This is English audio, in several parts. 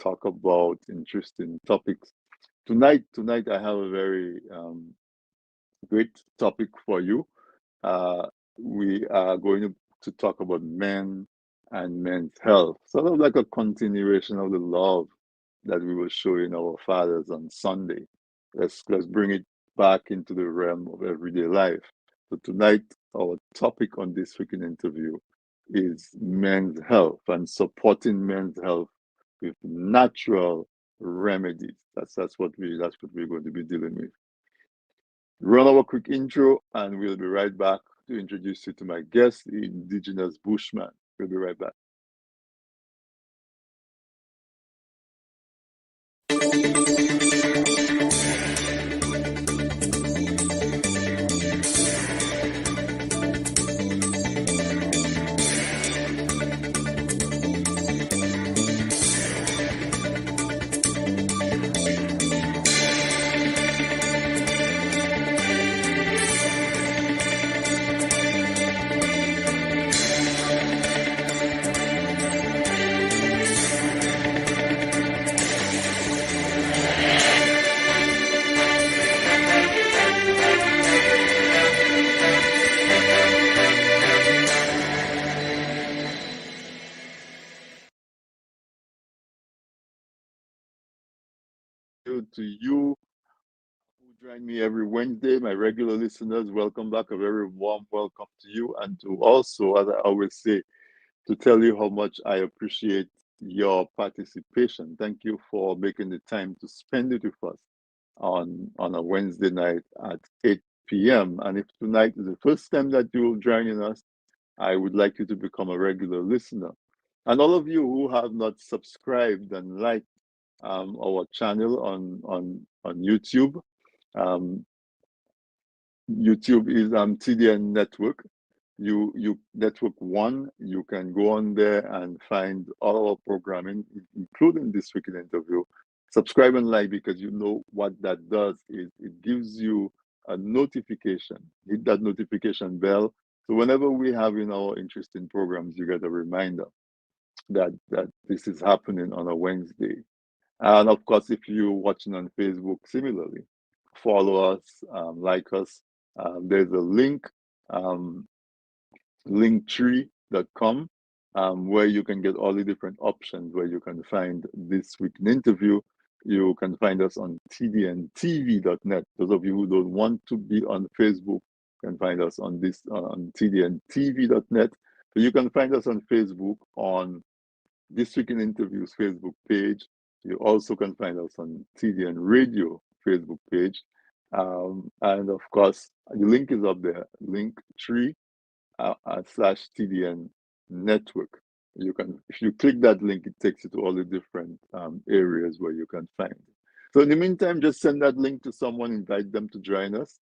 talk about interesting topics. Tonight, I have a very great topic for you. Uh, we are going to talk about men and men's health, sort of like a continuation of the love that we were showing our fathers on Sunday. Let's bring it back into the realm of everyday life. So tonight, our topic on this weekend interview is men's health and supporting men's health with natural remedies. That's what we're going to be dealing with. Run our quick intro, and we'll be right back to introduce you to my guest, the Indigenous Bushman. We'll be right back. To you who join me every Wednesday, my regular listeners, welcome back. A very warm welcome to you, and to also, as I always say, to tell you how much I appreciate your participation. Thank you for making the time to spend it with us on a Wednesday night at 8 p.m. And if tonight is the first time that you're joining us, I would like you to become a regular listener. And all of you who have not subscribed and liked our channel on YouTube. YouTube is TDN Network. You Network One. You can go on there and find all our programming, including this weekend interview. Subscribe and like, because you know what that does is it gives you a notification. Hit that notification bell. So whenever we have in our interesting programs, you get a reminder that this is happening on a Wednesday. And of course, if you're watching on Facebook, similarly, follow us, like us. There's a link, linktree.com, where you can get all the different options, where you can find this week's interview. You can find us on tdntv.net. Those of you who don't want to be on Facebook can find us on on tdntv.net. So you can find us on Facebook on This Week in Interviews Facebook page. You also can find us on TDN Radio Facebook page. And of course, the link is up there, linktree / TDN network. You can, if you click that link, it takes you to all the different areas where you can find it. So in the meantime, just send that link to someone, invite them to join us.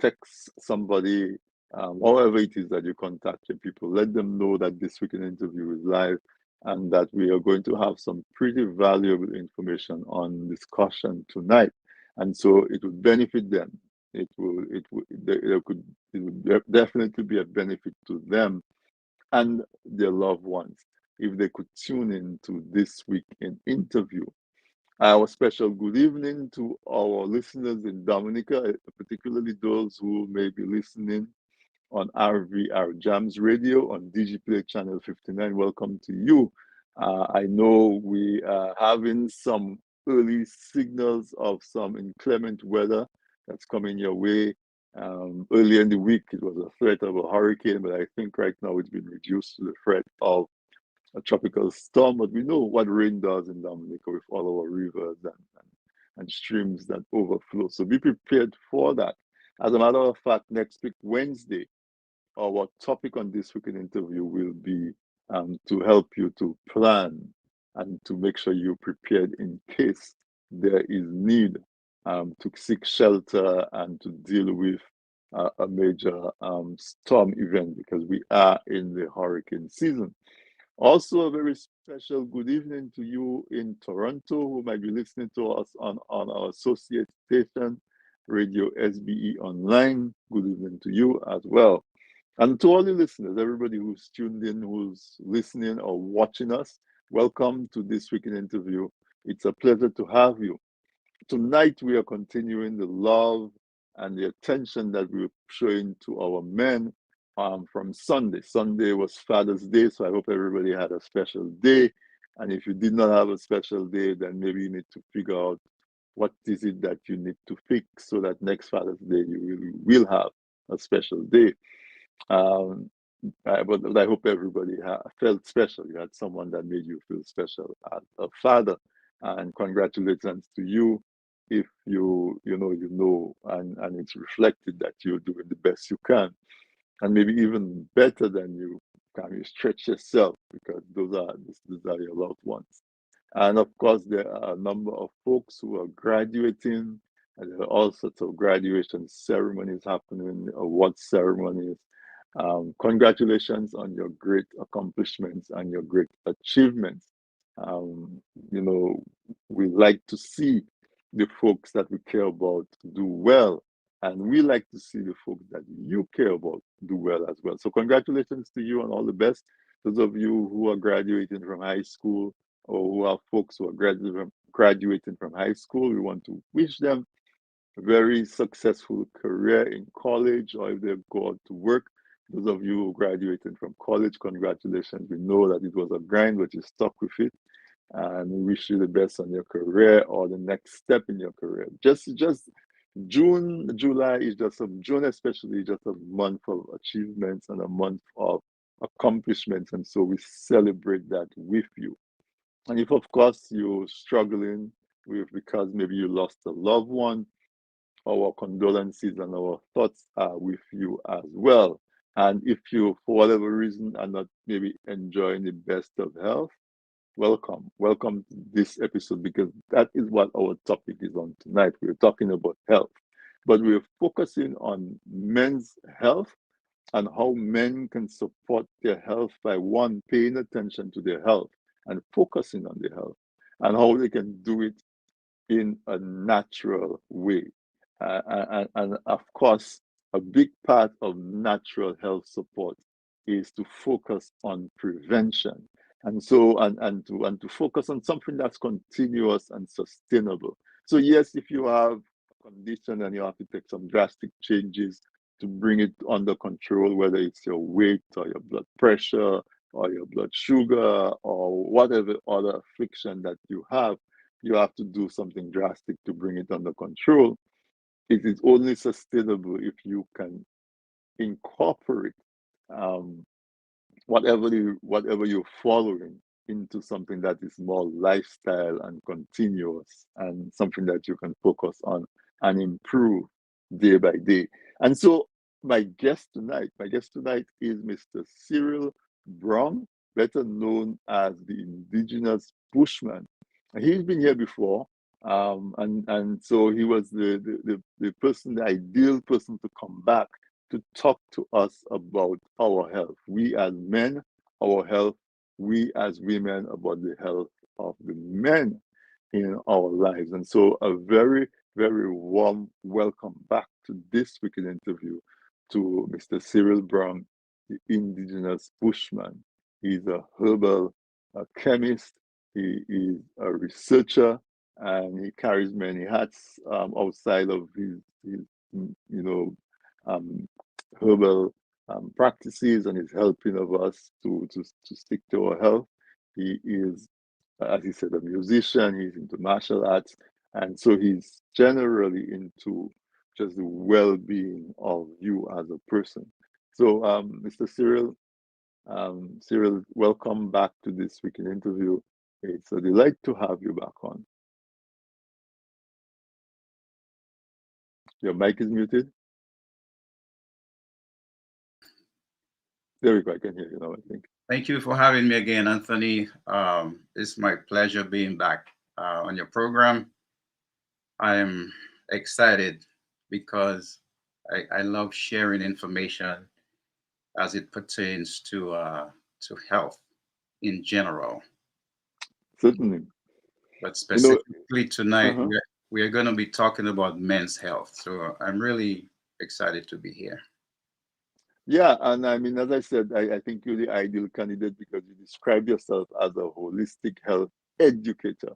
Text somebody, however it is that you contact your people, let them know that This Week in Interview is live, and that we are going to have some pretty valuable information on discussion tonight. And so it would benefit them. It would definitely be a benefit to them and their loved ones if they could tune in to This Week in Interview. Our special good evening to our listeners in Dominica, particularly those who may be listening on RVR Jams Radio on DigiPlay Channel 59. Welcome to you. I know we are having some early signals of some inclement weather that's coming your way. Earlier in the week, it was a threat of a hurricane, but I think right now it's been reduced to the threat of a tropical storm. But we know what rain does in Dominica with all our rivers and streams that overflow. So be prepared for that. As a matter of fact, next week, Wednesday, our topic on This Week in Interview will be to help you to plan and to make sure you're prepared in case there is need to seek shelter and to deal with a major storm event, because we are in the hurricane season. Also, a very special good evening to you in Toronto who might be listening to us on our associate station, Radio SBE Online. Good evening to you as well. And to all the listeners, everybody who's tuned in, who's listening or watching us, Welcome to this week in interview. It's a pleasure to have you. Tonight, we are continuing the love and the attention that we're showing to our men from Sunday. Sunday was Father's Day, so I hope everybody had a special day. And if you did not have a special day, then maybe you need to figure out what is it that you need to fix so that next Father's Day you will have a special day. Um, but I hope everybody felt special. You had someone that made you feel special as a father, and congratulations to you if and it's reflected that you're doing the best you can, and maybe even better than you can. You stretch yourself because those are your loved ones. And of course, there are a number of folks who are graduating, and there are all sorts of graduation ceremonies happening, award ceremonies. Congratulations on your great accomplishments and your great achievements. Um, you know, we like to see the folks that we care about do well, and we like to see the folks that you care about do well as well. So, congratulations to you and all the best. Those of you who are graduating from high school, or who are folks who are graduating from high school, we want to wish them a very successful career in college, or if they go out to work. Those of you who graduated from college, congratulations. We know that it was a grind, but you stuck with it. And we wish you the best on your career or the next step in your career. Just June, July is just June especially just a month of achievements and a month of accomplishments. And so we celebrate that with you. And if, of course, you're struggling with because maybe you lost a loved one, our condolences and our thoughts are with you as well. And if you, for whatever reason, are not maybe enjoying the best of health, welcome. Welcome to this episode because that is what our topic is on tonight. We're talking about health, but we're focusing on men's health and how men can support their health by one, paying attention to their health and focusing on their health, and how they can do it in a natural way. And of course, a big part of natural health support is to focus on prevention. And so, and to focus on something that's continuous and sustainable. So yes, if you have a condition and you have to take some drastic changes to bring it under control, whether it's your weight or your blood pressure or your blood sugar or whatever other affliction that you have to do something drastic to bring it under control. It is only sustainable if you can incorporate um, whatever you're following into something that is more lifestyle and continuous and something that you can focus on and improve day by day. And so my guest tonight is Mr. Cyril Browne, better known as the Indigenous Bushman. And he's been here before, and so he was the person, the ideal person to come back to talk to us about our health. We as men, our health. We as women, about the health of the men in our lives. And so, a very, very warm welcome back to this weekend interview to Mr. Cyril Browne, the Indigenous Bushman. He's a herbal a chemist, he is a researcher, and he carries many hats outside of his um, herbal practices, and is helping of us to stick to our health. He is, as he said, a musician. He's into martial arts, and so he's generally into just the well-being of you as a person. So, Mr. Cyril, welcome back to this weekend interview. It's a delight to have you back on. Your mic is muted. There we go. I can hear you now, I think. Thank you for having me again, Anthony. It's my pleasure being back on your program. I'm excited because I love sharing information as it pertains to health in general. Certainly. But You know, specifically tonight, uh-huh. we are going to be talking about men's health. So I'm really excited to be here. Yeah, and I mean, as I said, I think you're the ideal candidate because you describe yourself as a holistic health educator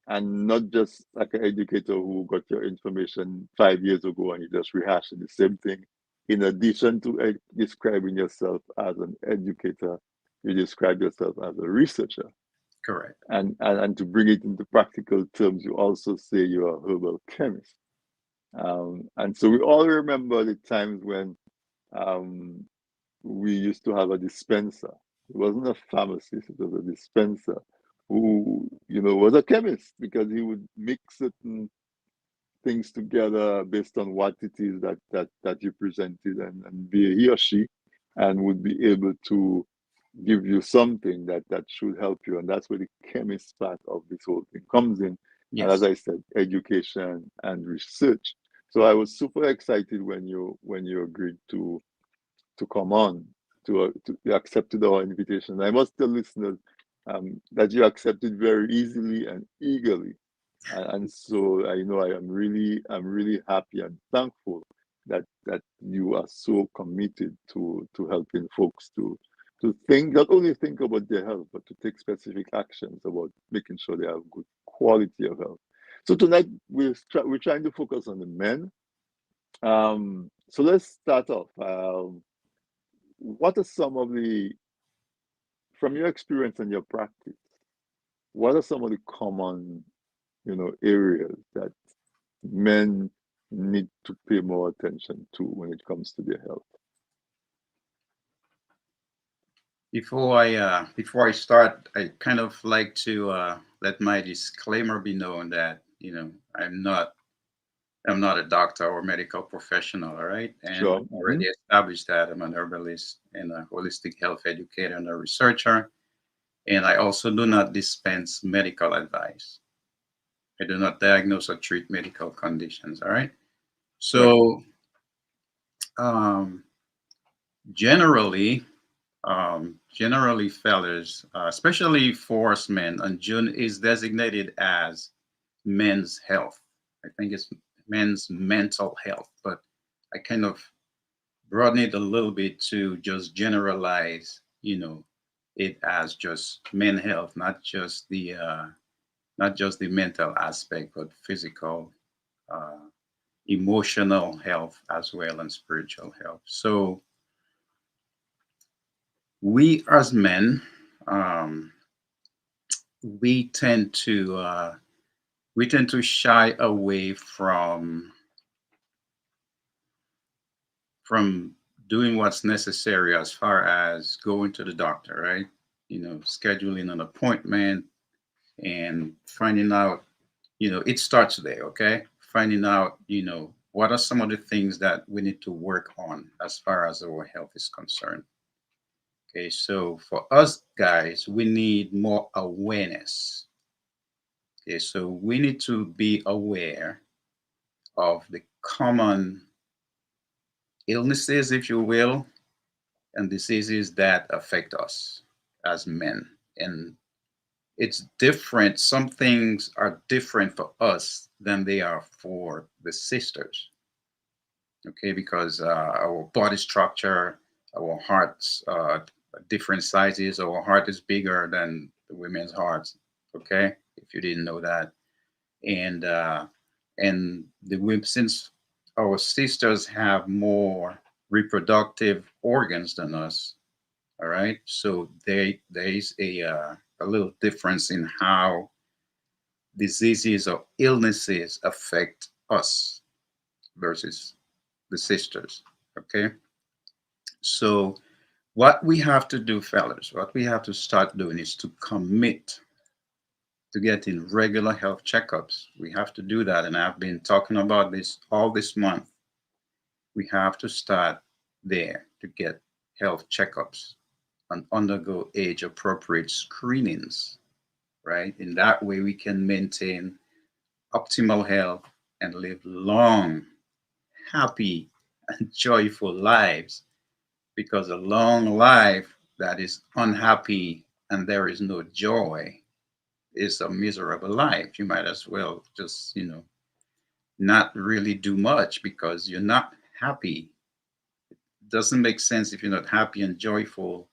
and not just like an educator who got your information 5 years ago and you just rehashing the same thing. In addition to describing yourself as an educator, you describe yourself as a researcher. Correct. And to bring it into practical terms, you also say you're a herbal chemist. And so we all remember the times when um, we used to have a dispenser. It wasn't a pharmacist, it was a dispenser who, was a chemist because he would mix certain things together based on what it is that you presented and be he or she and would be able to give you something that should help you. And that's where the chemist part of this whole thing comes in. And as Yes. I said, education and research. So I was super excited when you agreed to come on, to you accepted our invitation. I must tell listeners that you accepted very easily and eagerly, and so I know I'm really happy and thankful that you are so committed to helping folks to think, not only think about their health, but to take specific actions about making sure they have good quality of health. So tonight we're trying to focus on the men. So let's start off. What are some of the, from your experience and your practice, what are some of the common, areas that men need to pay more attention to when it comes to their health? Before I start, I kind of like to let my disclaimer be known that I'm not a doctor or medical professional, all right? And Sure. we've already established that I'm an herbalist and a holistic health educator and a researcher. And I also do not dispense medical advice. I do not diagnose or treat medical conditions, all right? Right. So, um, generally, fellas, especially for us men, and June is designated as men's health. I think it's men's mental health, but I kind of broaden it a little bit to just generalize, it as just men health, not just the mental aspect, but physical, uh, emotional health as well, and spiritual health. So we as men, um, we tend to shy away from doing what's necessary as far as going to the doctor, right? Scheduling an appointment and finding out, it starts there, okay? Finding out, what are some of the things that we need to work on as far as our health is concerned. Okay, so for us guys, we need more awareness. Okay, so we need to be aware of the common illnesses, if you will, and diseases that affect us as men. And it's different. Some things are different for us than they are for the sisters. Okay, because our body structure, our hearts, different sizes. Our heart is bigger than the women's hearts. Okay, if you didn't know that, and the women, since our sisters have more reproductive organs than us, all right, so there is a little difference in how diseases or illnesses affect us versus the sisters. Okay, so what we have to do, fellas, what we have to start doing is to commit to getting regular health checkups. We have to do that, and I've been talking about this all this month. We have to start there to get health checkups and undergo age appropriate screenings, right? In that way, we can maintain optimal health and live long, happy, and joyful lives. Because a long life that is unhappy and there is no joy is a miserable life. You might as well just, not really do much because you're not happy. doesn't make sense if you're not happy and joyful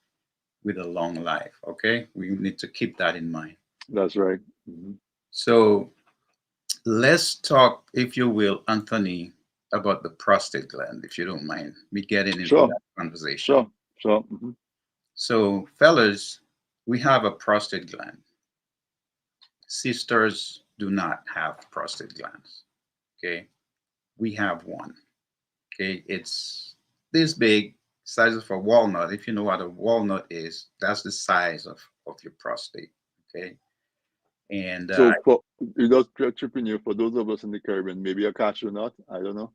with a long life. Okay, we need to keep that in mind. That's right. Mhm. So let's talk, if you will, Anthony, about the prostate gland, if you don't mind me getting into Sure, that conversation. sure, sure. Mhm. So, fellas, we have a prostate gland. Sisters do not have prostate glands. Okay, we have one. Okay, it's this big, size of a walnut. If you know what a walnut is, that's the size of your prostate. Okay, and So for without tripping you, for those of us in the Caribbean, maybe a cashew nut. I don't know.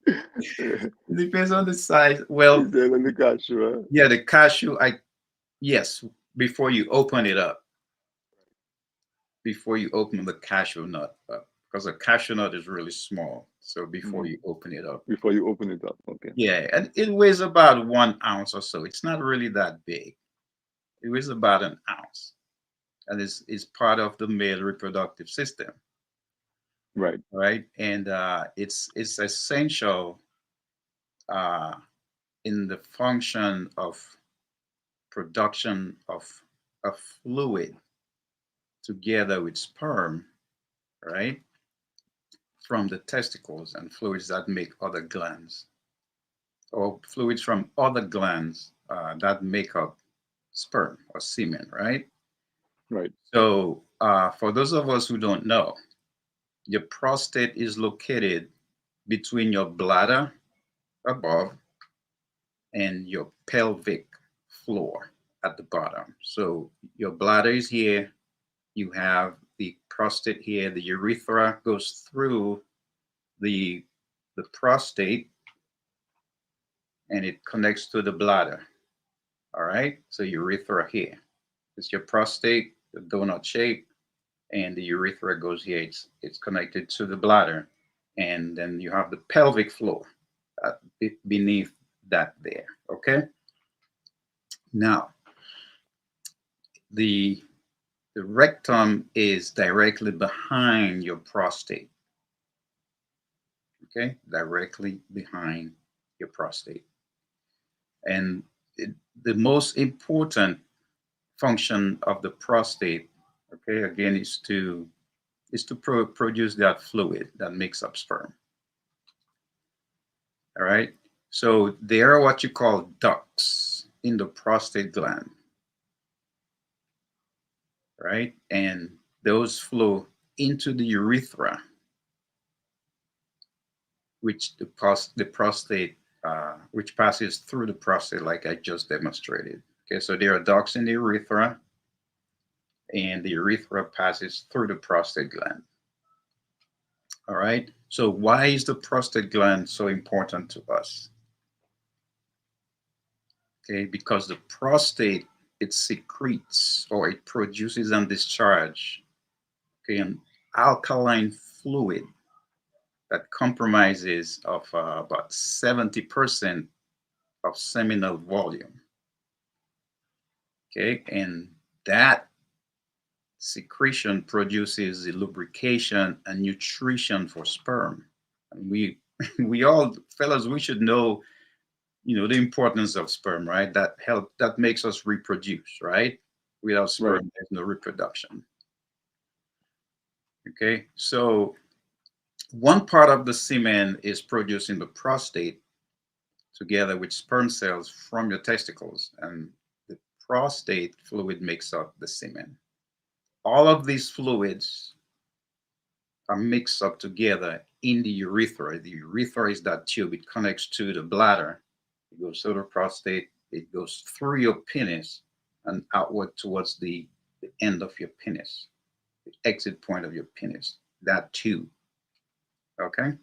it depends on the size. Is Well, there any cashew? Huh? yeah, the cashew. Yes, before you open it up, before you open the cashew nut up, because a cashew nut is really small. So before Mhm. you open it up, Before you open it up, okay. yeah, and it weighs about 1 ounce or so. It's not really that big. It weighs about an ounce, and is part of the male reproductive system, Right, right? And it's essential uh, in the function of production of a fluid together with sperm, right? From the testicles and fluids that make other glands, or fluids from other glands that make up sperm or semen, right? right, So, for those of us who don't know, your prostate is located between your bladder above and your pelvic floor at the bottom. So, your bladder is here, you have the prostate here, the urethra goes through the, the prostate and it connects to the bladder. All right. So, urethra here. It's your prostate, the donut shape, and the urethra goes here. It's connected to the bladder, and then you have the pelvic floor beneath that there. Okay. Now the the rectum is directly behind your prostate. Okay, directly behind your prostate, and the most important function of the prostate, okay, again, is to produce that fluid that makes up sperm. All right. So there are what you call ducts in the prostate gland, right? And those flow into the urethra, which the prostate, which passes through the prostate, like I just demonstrated. Okay, so there are ducts in the urethra, and the urethra passes through the prostate gland. All right. So why is the prostate gland so important to us? Okay, because the prostate, it secretes or it produces and discharge, okay, an alkaline fluid that compromises of about 70% of seminal volume. Okay, and that secretion produces the lubrication and nutrition for sperm. And we we all, fellas, we should know, the importance of sperm, right? That makes us reproduce, right? Without right, sperm, there's no reproduction. Okay, so one part of the semen is produced in the prostate together with sperm cells from your testicles, and the prostate fluid makes up the semen. All of these fluids are mixed up together in the urethra. The urethra is that tube, it connects to the bladder, it goes to the prostate, it goes through your penis and outward towards the end of your penis, the exit point of your penis, that tube. Okay.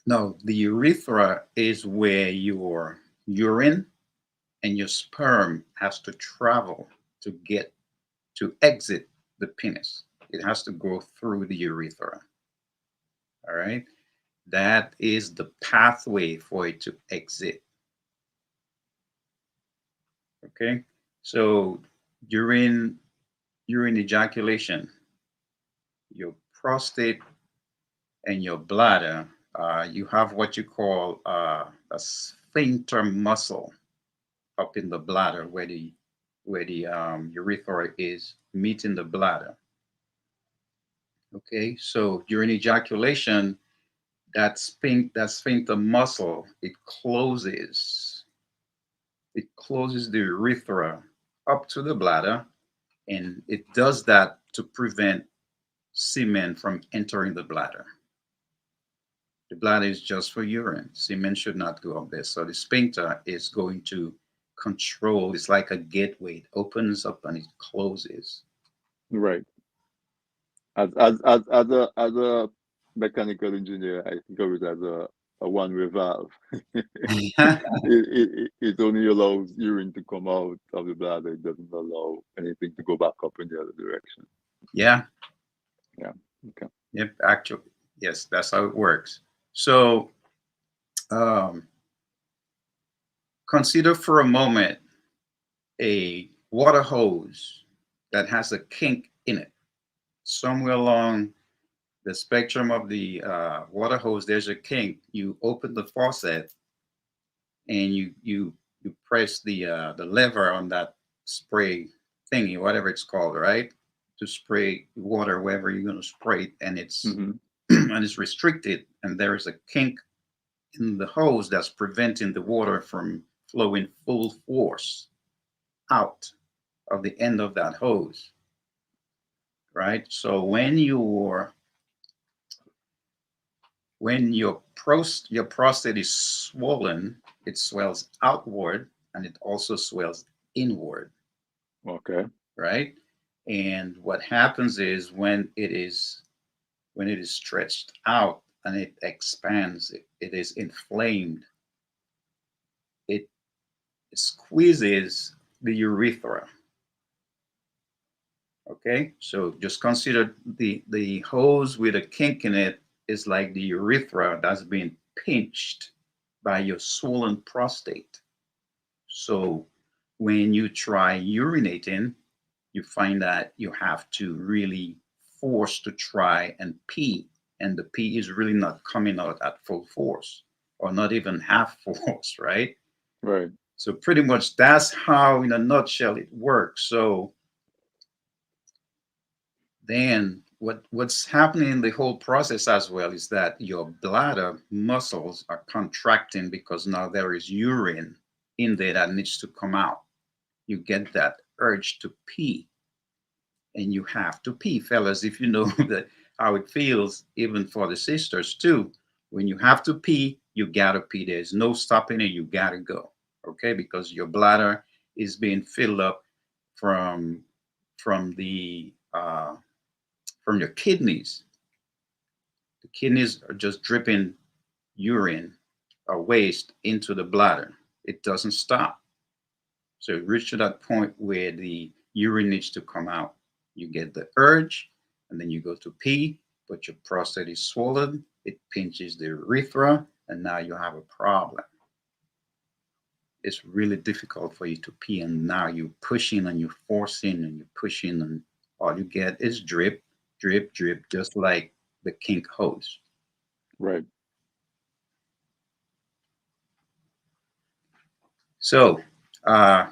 Now, the urethra is where your urine and your sperm has to travel to get to exit the penis. It has to go through the urethra. All right. That is the pathway for it to exit. Okay. So during ejaculation, your prostate and your bladder, you have what you call a sphincter muscle up in the bladder where the urethra is meeting the bladder. Okay, so during ejaculation, that sphincter muscle, it closes the urethra up to the bladder, and it does that to prevent semen from entering the bladder. The bladder is just for urine. Semen should not go up there. So the sphincter is going to control. It's like a gateway. It opens up and it closes. Right. As a mechanical engineer, I think of it as a one-way valve. It only allows urine to come out of the bladder. It doesn't allow anything to go back up in the other direction. Yeah. Yeah. Okay. Yep. Actually, yes, that's how it works. So um, consider for a moment a water hose that has a kink in it. Somewhere along the spectrum of the water hose, there's a kink. You open the faucet and you press the lever on that spray thingy, whatever it's called, right? To spray water wherever you're going to spray it, and it's Mm-hmm. and it's restricted, and there is a kink in the hose that's preventing the water from flowing full force out of the end of that hose, right? So when your prostate is swollen, it swells outward and it also swells inward, Okay. right? And what happens is when it is stretched out and it expands, it is inflamed. It squeezes the urethra. Okay, so just consider the hose with a kink in it is like the urethra that's being pinched by your swollen prostate. So when you try urinating, you find that you have to really force to try and pee, and the pee is really not coming out at full force or not even half force, right? Right. So pretty much that's how, in a nutshell, it works. So then what's happening in the whole process as well is that your bladder muscles are contracting because now there is urine in there that needs to come out. You get that urge to pee, and you have to pee, fellas, if you know that how it feels, even for the sisters too. When you have to pee, you gotta pee. There's no stopping it, you gotta go. Okay, because your bladder is being filled up from from the from your kidneys. The kidneys are just dripping urine or waste into the bladder. It doesn't stop. So it reaches to that point where the urine needs to come out. You get the urge, and then you go to pee, but your prostate is swollen. It pinches the urethra, and now you have a problem. It's really difficult for you to pee, and now you're pushing and you're forcing and you're pushing, and all you get is drip, drip, drip, just like the kink hose. Right. So, I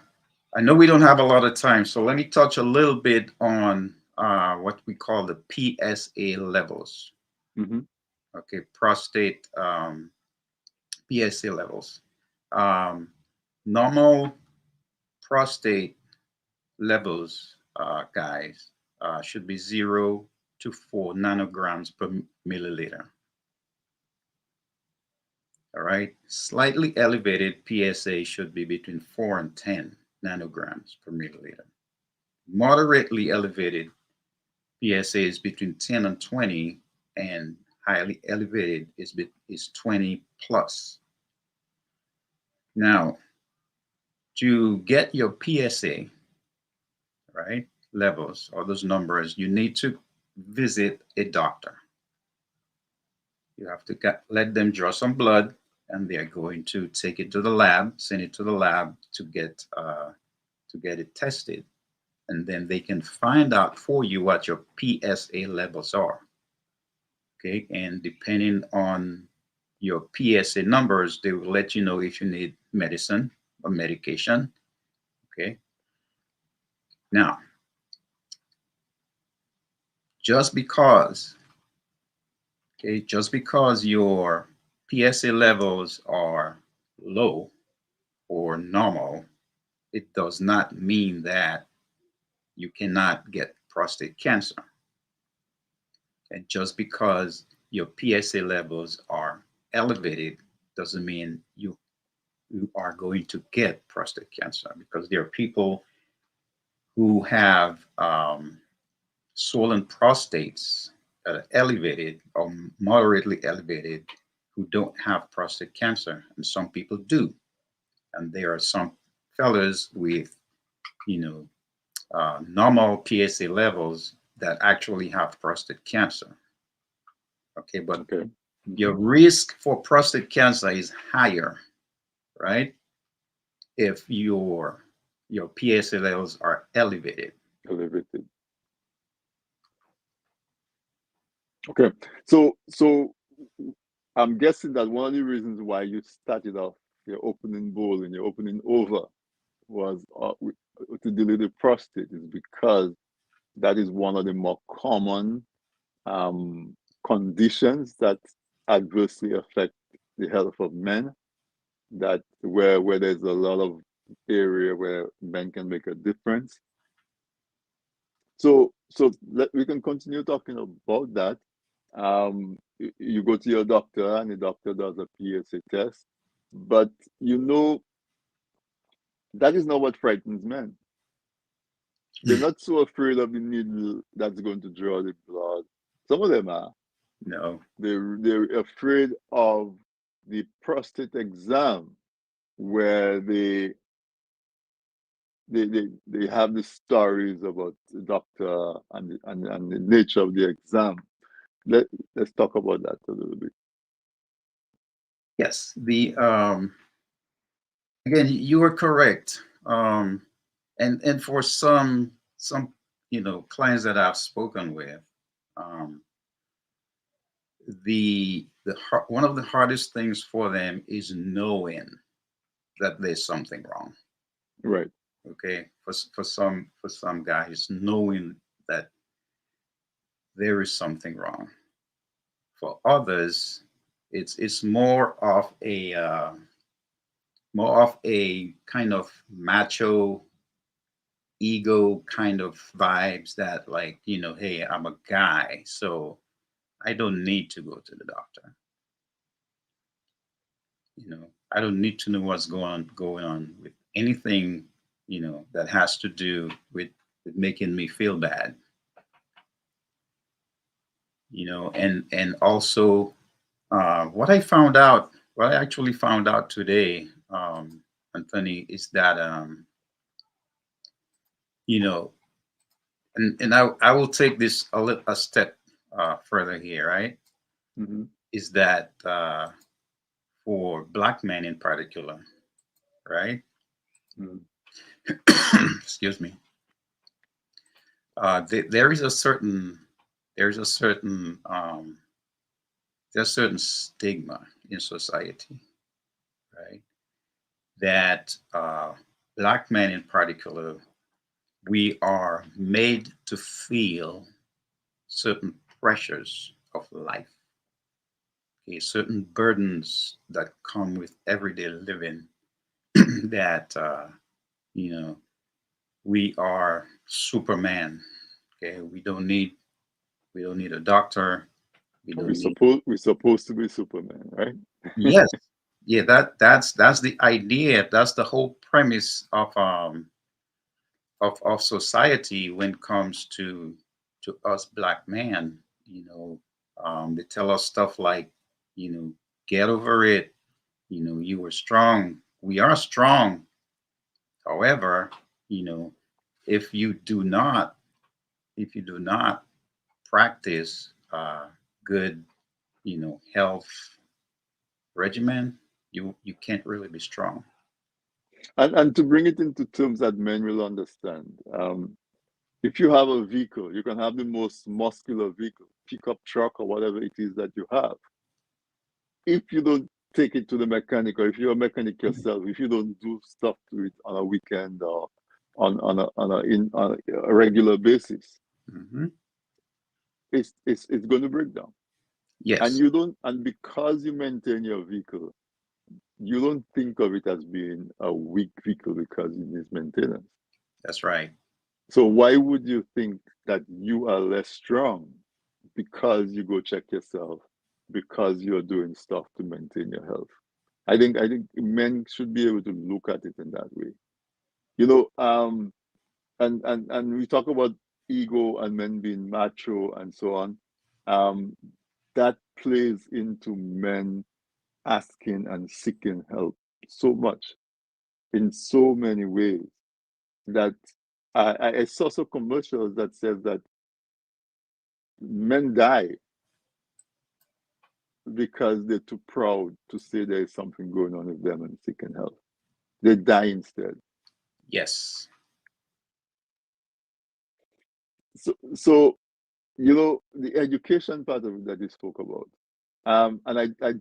know we don't have a lot of time, so let me touch a little bit on what we call the PSA levels. Mm-hmm. Okay, prostate PSA levels. Um, Normal prostate levels, guys, should be 0 to 4 nanograms per milliliter. All right, slightly elevated PSA should be between 4 and 10 nanograms per milliliter. Moderately elevated PSA is between 10 and 20, and highly elevated is 20 plus. Now, to get your PSA, right, levels or those numbers, you need to visit a doctor. You have to let them draw some blood, and they're going to take it to the lab, send it to the lab to get it tested, and then they can find out for you what your PSA levels are. Okay, and depending on your PSA numbers, they will let you know if you need medicine or medication. Okay, now just because just because your PSA levels are low or normal, it does not mean that you cannot get prostate cancer. And just because your PSA levels are elevated doesn't mean you are going to get prostate cancer, because there are people who have swollen prostates that are elevated or moderately elevated who don't have prostate cancer, and some people do. And there are some fellas with, you know, normal PSA levels that actually have prostate cancer. Okay, but Okay. your risk for prostate cancer is higher, right? If your PSA levels are elevated. Elevated. Okay. So I'm guessing that one of the reasons why you started off your opening bowl and your opening over was to deal with the prostate is because that is one of the more common um, conditions that adversely affect the health of men. That where there's a lot of area where men can make a difference. So we can continue talking about that. You go to your doctor and the doctor does a PSA test, but you know that is not what frightens men. They're not so afraid of the needle that's going to draw the blood. Some of them are. No. They're afraid of the prostate exam where they have the stories about the doctor and the nature of the exam. Let's talk about that a little bit. Yes. The again, you are correct. And for some clients that I've spoken with, um, one of the hardest things for them is knowing that there's something wrong. Right. Okay, for some guys, knowing that there is something wrong. For others, it's more of a kind of macho ego kind of vibes that, like, hey, I'm a guy, so I don't need to go to the doctor. I don't need to know what's going on with anything, that has to do with making me feel bad. And also, what I actually found out today, Anthony, is that you know and I will take this a step further here, right? Mm-hmm. Is that for Black men in particular, right? Mm-hmm. Excuse me. There is a certain there's a certain there's certain stigma in society, right? That Black men in particular, we are made to feel certain pressures of life, okay, certain burdens that come with everyday living. That you know we are Superman. Okay, we don't need a doctor. We don't need. We're supposed to be Superman, right? Yes, yeah. That's the idea. That's the whole premise of society when it comes to us Black men. They tell us stuff like, get over it. You were strong. We are strong. However, you know, if you do not if you do not practice good, health regimen, you can't really be strong. And to bring it into terms that men will understand, If you have a vehicle, you can have the most muscular vehicle, pickup truck or whatever it is that you have. If you don't take it to the mechanic, or if you're a mechanic yourself, if you don't do stuff to it on a weekend or on a regular basis, Mm-hmm. it's going to break down. And Yes, you don't, and because you maintain your vehicle, you don't think of it as being a weak vehicle because it needs maintenance. that's right. So why would you think that you are less strong because you go check yourself, because you're doing stuff to maintain your health? I think men should be able to look at it in that way. You know, and we talk about ego and men being macho and so on. Um, that plays into men asking and seeking help so much in so many ways that I saw some commercials that says that men die because they're too proud to say there is something going on with them and seeking help. They die instead. Yes, So you know the education part of it that you spoke about. And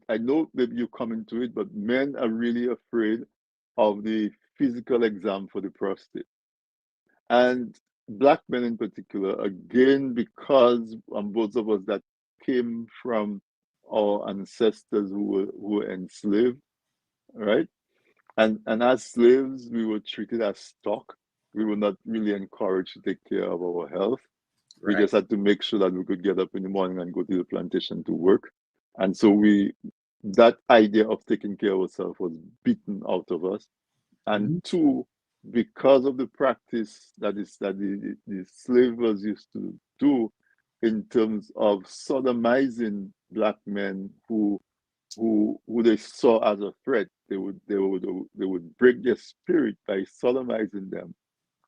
I know maybe you come into it, but men are really afraid of the physical exam for the prostate. And black men in particular, again, because both of us that came from our ancestors who were enslaved, right? And as slaves, we were treated as stock. We were not really encouraged to take care of our health. We right. just had to make sure that we could get up in the morning and go to the plantation to work. And so we that idea of taking care of ourselves was beaten out of us. And Mhm. two, because of the practice that the slavers used to do in terms of sodomizing black men who they saw as a threat, they would break their spirit by sodomizing them.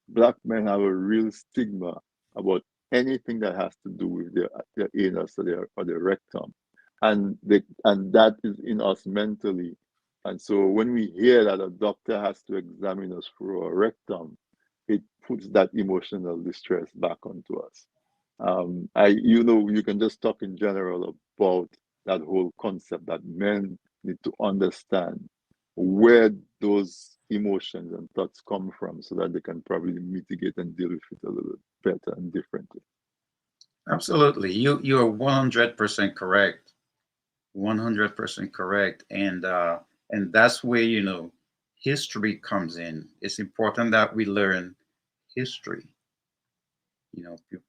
Black men have a real stigma about anything that has to do with their anus or their rectum, and that is in us mentally. And so when we hear that a doctor has to examine us through our rectum, it puts that emotional distress back onto us. You can just talk in general about that whole concept that men need to understand where those emotions and thoughts come from so that they can probably mitigate and deal with it a little better and differently. Absolutely. You are 100% correct. 100% correct. And that's where, history comes in. It's important that we learn history.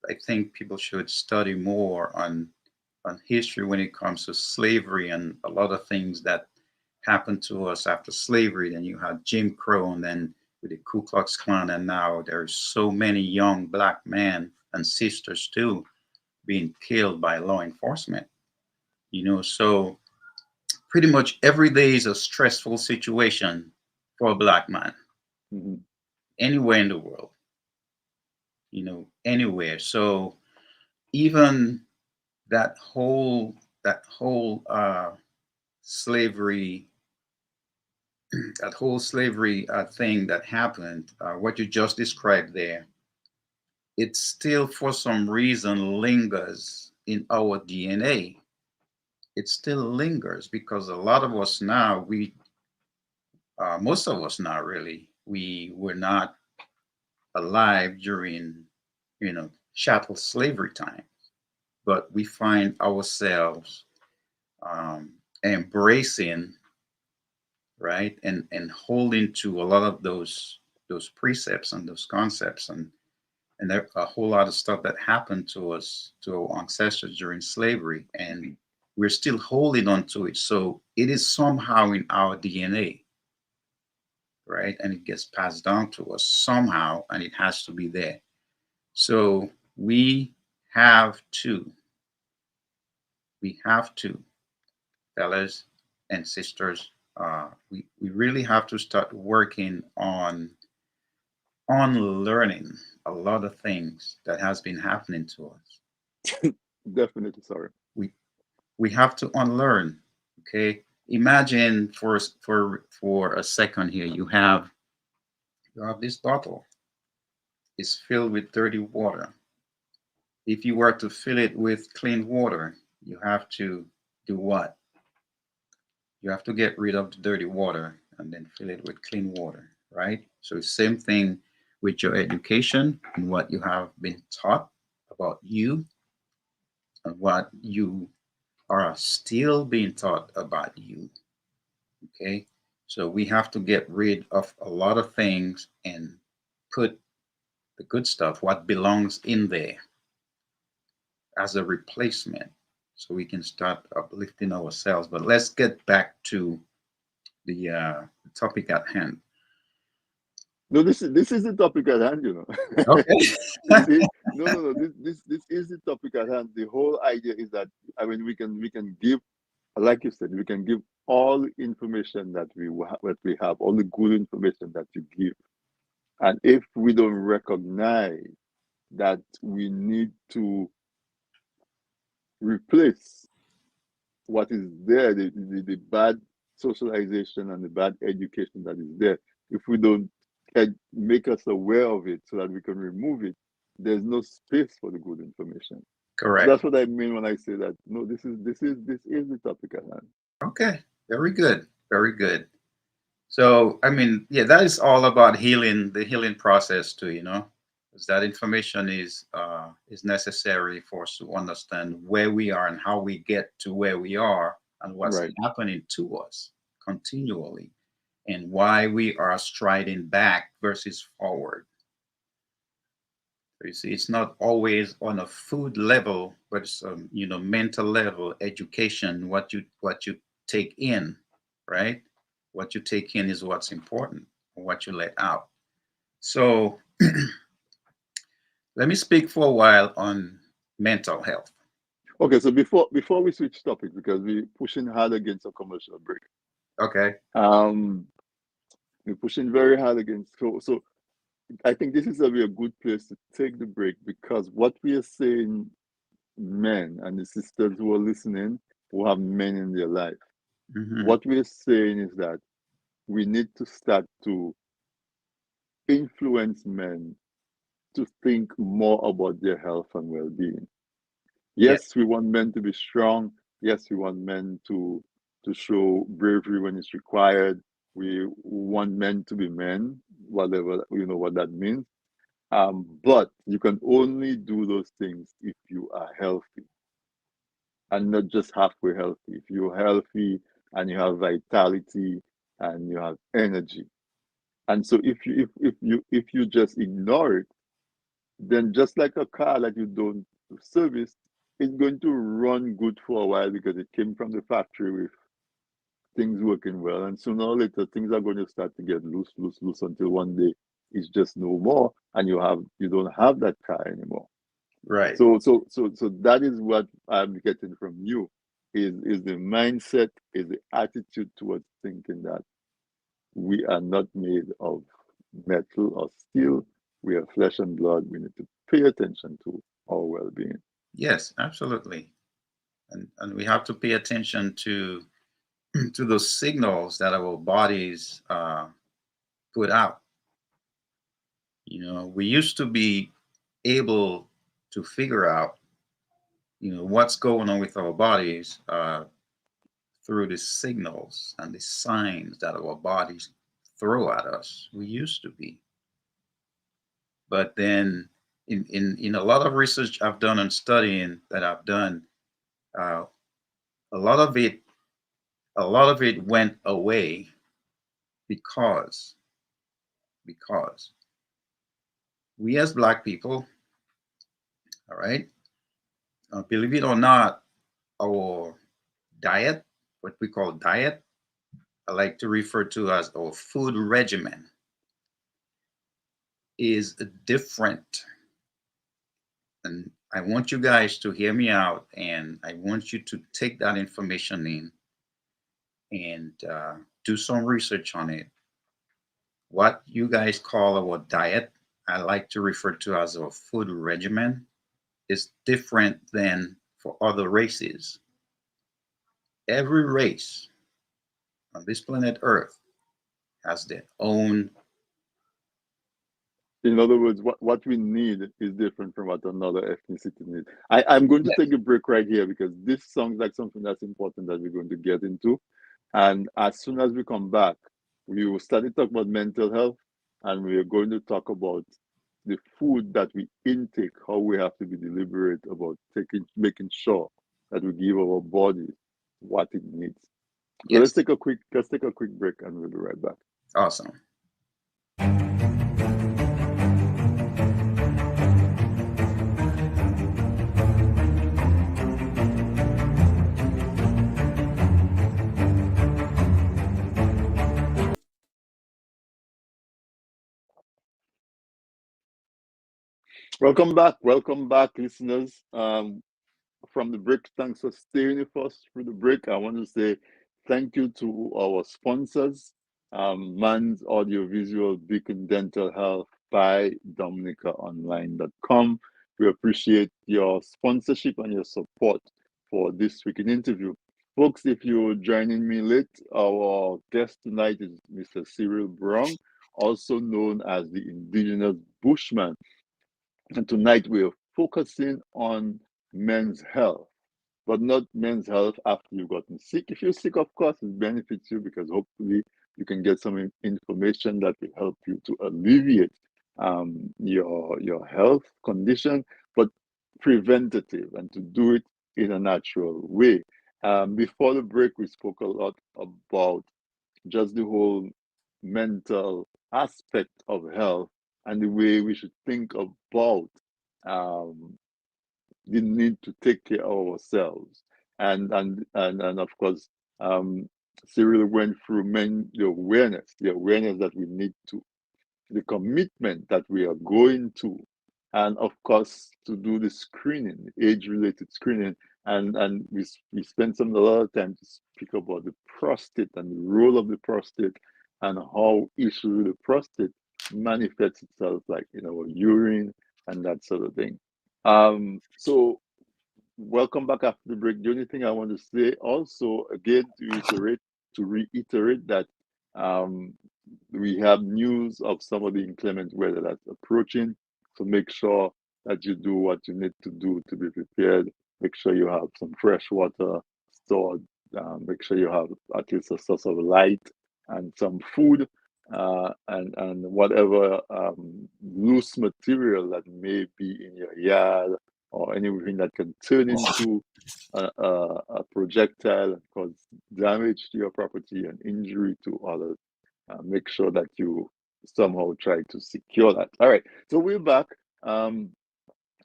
I think people should study more on history when it comes to slavery and a lot of things that happened to us after slavery. Then you had Jim Crow, and then with the Ku Klux Klan, and now there's so many young black men and sisters too being killed by law enforcement. So pretty much every day is a stressful situation for a black man Mhm. anywhere in the world, anywhere. So even that whole slavery thing that happened, what you just described there, it still for some reason lingers in our DNA. It still lingers because a lot of us now, most of us now really, we were not alive during, chattel slavery time, but we find ourselves um, embracing, right, and holding to a lot of those precepts and those concepts, and there a whole lot of stuff that happened to us, to our ancestors during slavery, and we're still holding on to it. So it is somehow in our DNA, right, and it gets passed down to us somehow, and it has to be there. So have to we have to fellas and sisters, we really have to start working on learning a lot of things that has been happening to us. Definitely, sorry. We we have to unlearn. Okay, imagine for a second here, you have this bottle. is filled with dirty water. If you were to fill it with clean water, you have to do what? You have to get rid of the dirty water and then fill it with clean water, right? So same thing with your education and what you have been taught about you and what you are still being taught about you. Okay. So we have to get rid of a lot of things and put the good stuff, what belongs in there, as a replacement so we can start uplifting ourselves. But let's get back to the topic at hand. No, this is the topic at hand, you know. Okay. No. This is the topic at hand. The whole idea is that, I mean, we can give, like you said, we can give all the information that we have, all the good information that you give, and if we don't recognize that we need to replace what is there, the bad socialization and the bad education that is there, if we don't make us aware of it so that we can remove it, there's no space for the good information. So Correct. that's what I mean when I say that. No, this is the topic at hand. Okay. Very good. Very good. So, I mean, yeah, that is all about healing, the healing process too, because that information is necessary for us to understand where we are and how we get to where we are and what's Right. happening to us continually and why we are striding back versus forward. So you see, it's not always on a food level, but it's mental level, education, what you take in, right? What you take in is what's important, what you let out. So let me speak for a while on mental health. Okay, so before we switch topics, because we're pushing hard against a commercial break. Okay. Um, we're pushing very hard against, so I think this is a good place to take the break, because what we are saying, men and the sisters who are listening, who have men in their life, Hmm. what we are saying is that we need to start to influence men to think more about their health and well-being. Yeah. Yes, we want men to be strong. Yes, we want men to show bravery when it's required. We want men to be men, whatever you know what that means. But you can only do those things if you are healthy, and not just halfway healthy. If you're healthy and you have vitality and you have energy. And so if you just ignore it, then just like a car that you don't service, it's going to run good for a while because it came from the factory with things working well. And sooner or later, things are going to start to get loose, loose, loose until one day it's just no more, and you don't have that car anymore. Right. So that is what I'm getting from you, is the mindset, is the attitude towards thinking that we are not made of metal or steel. We are flesh and blood. We need to pay attention to our well-being. Yes, absolutely. And we have to pay attention to to those signals that our bodies put out. We used to be able to figure out, what's going on with our bodies through the signals and the signs that our bodies throw at us. We used to be. But then in a lot of research I've done and studying that I've done, uh, a lot of it a lot of it went away because because we as black people, all right, believe it or not, our diet, what we call diet, I like to refer to as our food regimen, is different. And I want you guys to hear me out, and I want you to take that information in and do some research on it. What you guys call our diet, I like to refer to as our food regimen, is different than for other races. Every race on this planet Earth has their own In other words, what we need is different from what another ethnicity needs. I'm going to Yes. take a break right here because this sounds like something that's important that we're going to get into. And as soon as we come back, we will start to talk about mental health, and we are going to talk about the food that we intake, how we have to be deliberate about making sure that we give our bodies what it needs. So Yes. let's take a quick break, and we'll be right back. Awesome. Welcome back, listeners. From the break. Thanks for staying with us through the break. I want to say thank you to our sponsors, Man's Audiovisual, Beacon Dental Health, by DominicaOnline.com. We appreciate your sponsorship and your support for this week in interview. Folks, if you're joining me late, our guest tonight is Mr. Cyril Browne, also known as the Indigenous Bushman. And tonight we're focusing on men's health, but not men's health after you've gotten sick. If you're sick, of course, it benefits you because hopefully you can get some information that will help you to alleviate your health condition, but preventative and to do it in a natural way. Before the break, we spoke a lot about just the whole mental aspect of health and the way we should think about um, the need to take care of ourselves. And of course, um, Cyril went through the awareness that we need to, the commitment that we are going to, and of course to do the screening, age-related screening, and we spent a lot of time to speak about the prostate and the role of the prostate and how issues with the prostate manifests itself like in our urine and that sort of thing. So welcome back after the break. The only thing I want to say also again to reiterate that um, we have news of some of the inclement weather that's approaching. So make sure that you do what you need to do to be prepared. Make sure you have some fresh water stored. Make sure you have at least a source of light and some food, and whatever loose material that may be in your yard or anything that can turn into a projectile and cause damage to your property and injury to others. Make sure that you somehow try to secure that. All right, so we're back.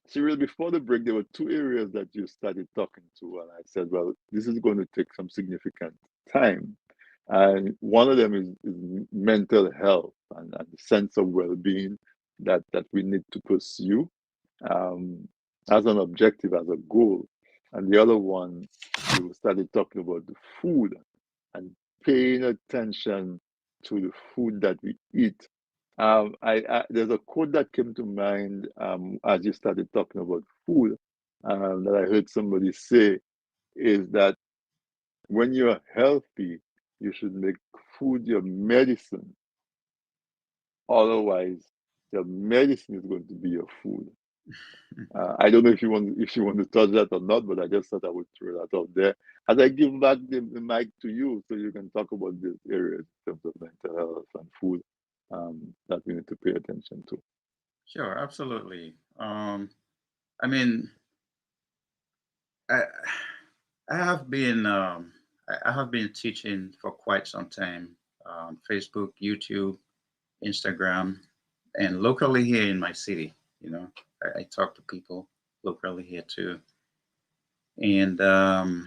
Cyril, before the break, there were two areas that you started talking to, and I said, well, this is going to take some significant time. And one of them is mental health and the sense of well-being that we need to pursue um, as an objective, as a goal. And the other one, you started talking about the food and paying attention to the food that we eat. There's a quote that came to mind as you started talking about food that I heard somebody say is that when you're healthy, you should make food your medicine. Otherwise, your medicine is going to be your food. I don't know if you want to touch that or not, but I just thought I would throw that out there as I give back the mic to you, so you can talk about these areas in terms of mental health and food that we need to pay attention to. Sure, absolutely. I mean, I, I have been I have been teaching for quite some time on Facebook, YouTube, Instagram, and locally here in my city. You know, I talk to people locally here too. And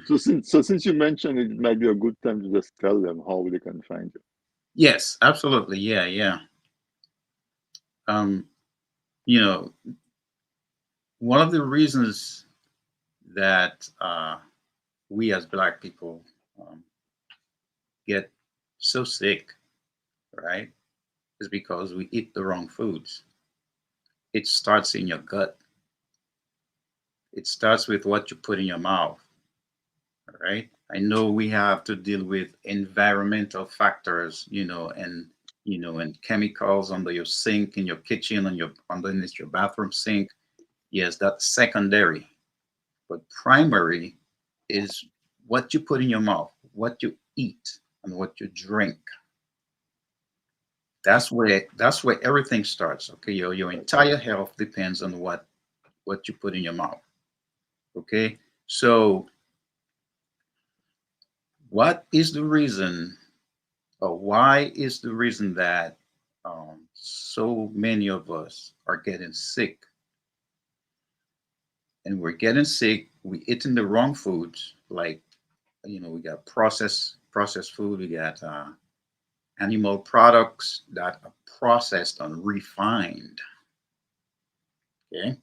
So since you mentioned it, might be a good time to just tell them how they can find you. yes, absolutely, yeah, yeah. Um, you know, one of the reasons that we as Black people um, get so sick, right, is because we eat the wrong foods. It starts in your gut. It starts with what you put in your mouth, all right? I know we have to deal with environmental factors, and and chemicals under your sink, in your kitchen, on your underneath your bathroom sink. Yes, that's secondary. But primary is what you put in your mouth, what you eat, and what you drink. That's where everything starts. Okay, your entire health depends on what you put in your mouth. Okay, so what is the reason, or why is the reason that so many of us are getting sick? And we're getting sick. We eating the wrong foods, like we got processed food. We got animal products that are processed and refined. Okay,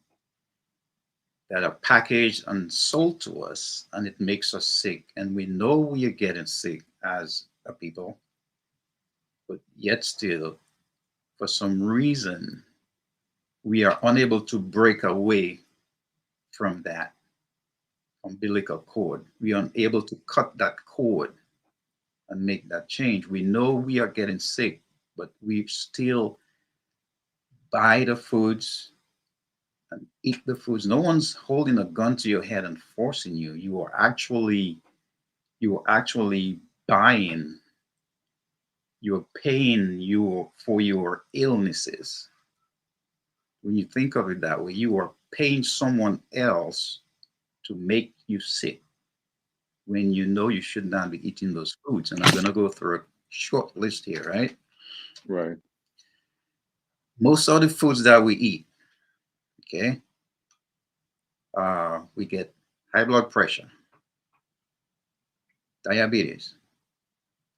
that are packaged and sold to us, and it makes us sick. And we know we are getting sick as a people, but yet still, for some reason, we are unable to break away from that umbilical cord. We are unable to cut that cord and make that change. We know we are getting sick, but we still buy the foods and eat the foods. No one's holding a gun to your head and forcing you. You are actually buying. You're paying for your illnesses. When you think of it that way, you are paying someone else to make you sick when you know you should not be eating those foods. And I'm going to go through a short list here, right? Right. Most of the foods that we eat, okay, we get high blood pressure, diabetes,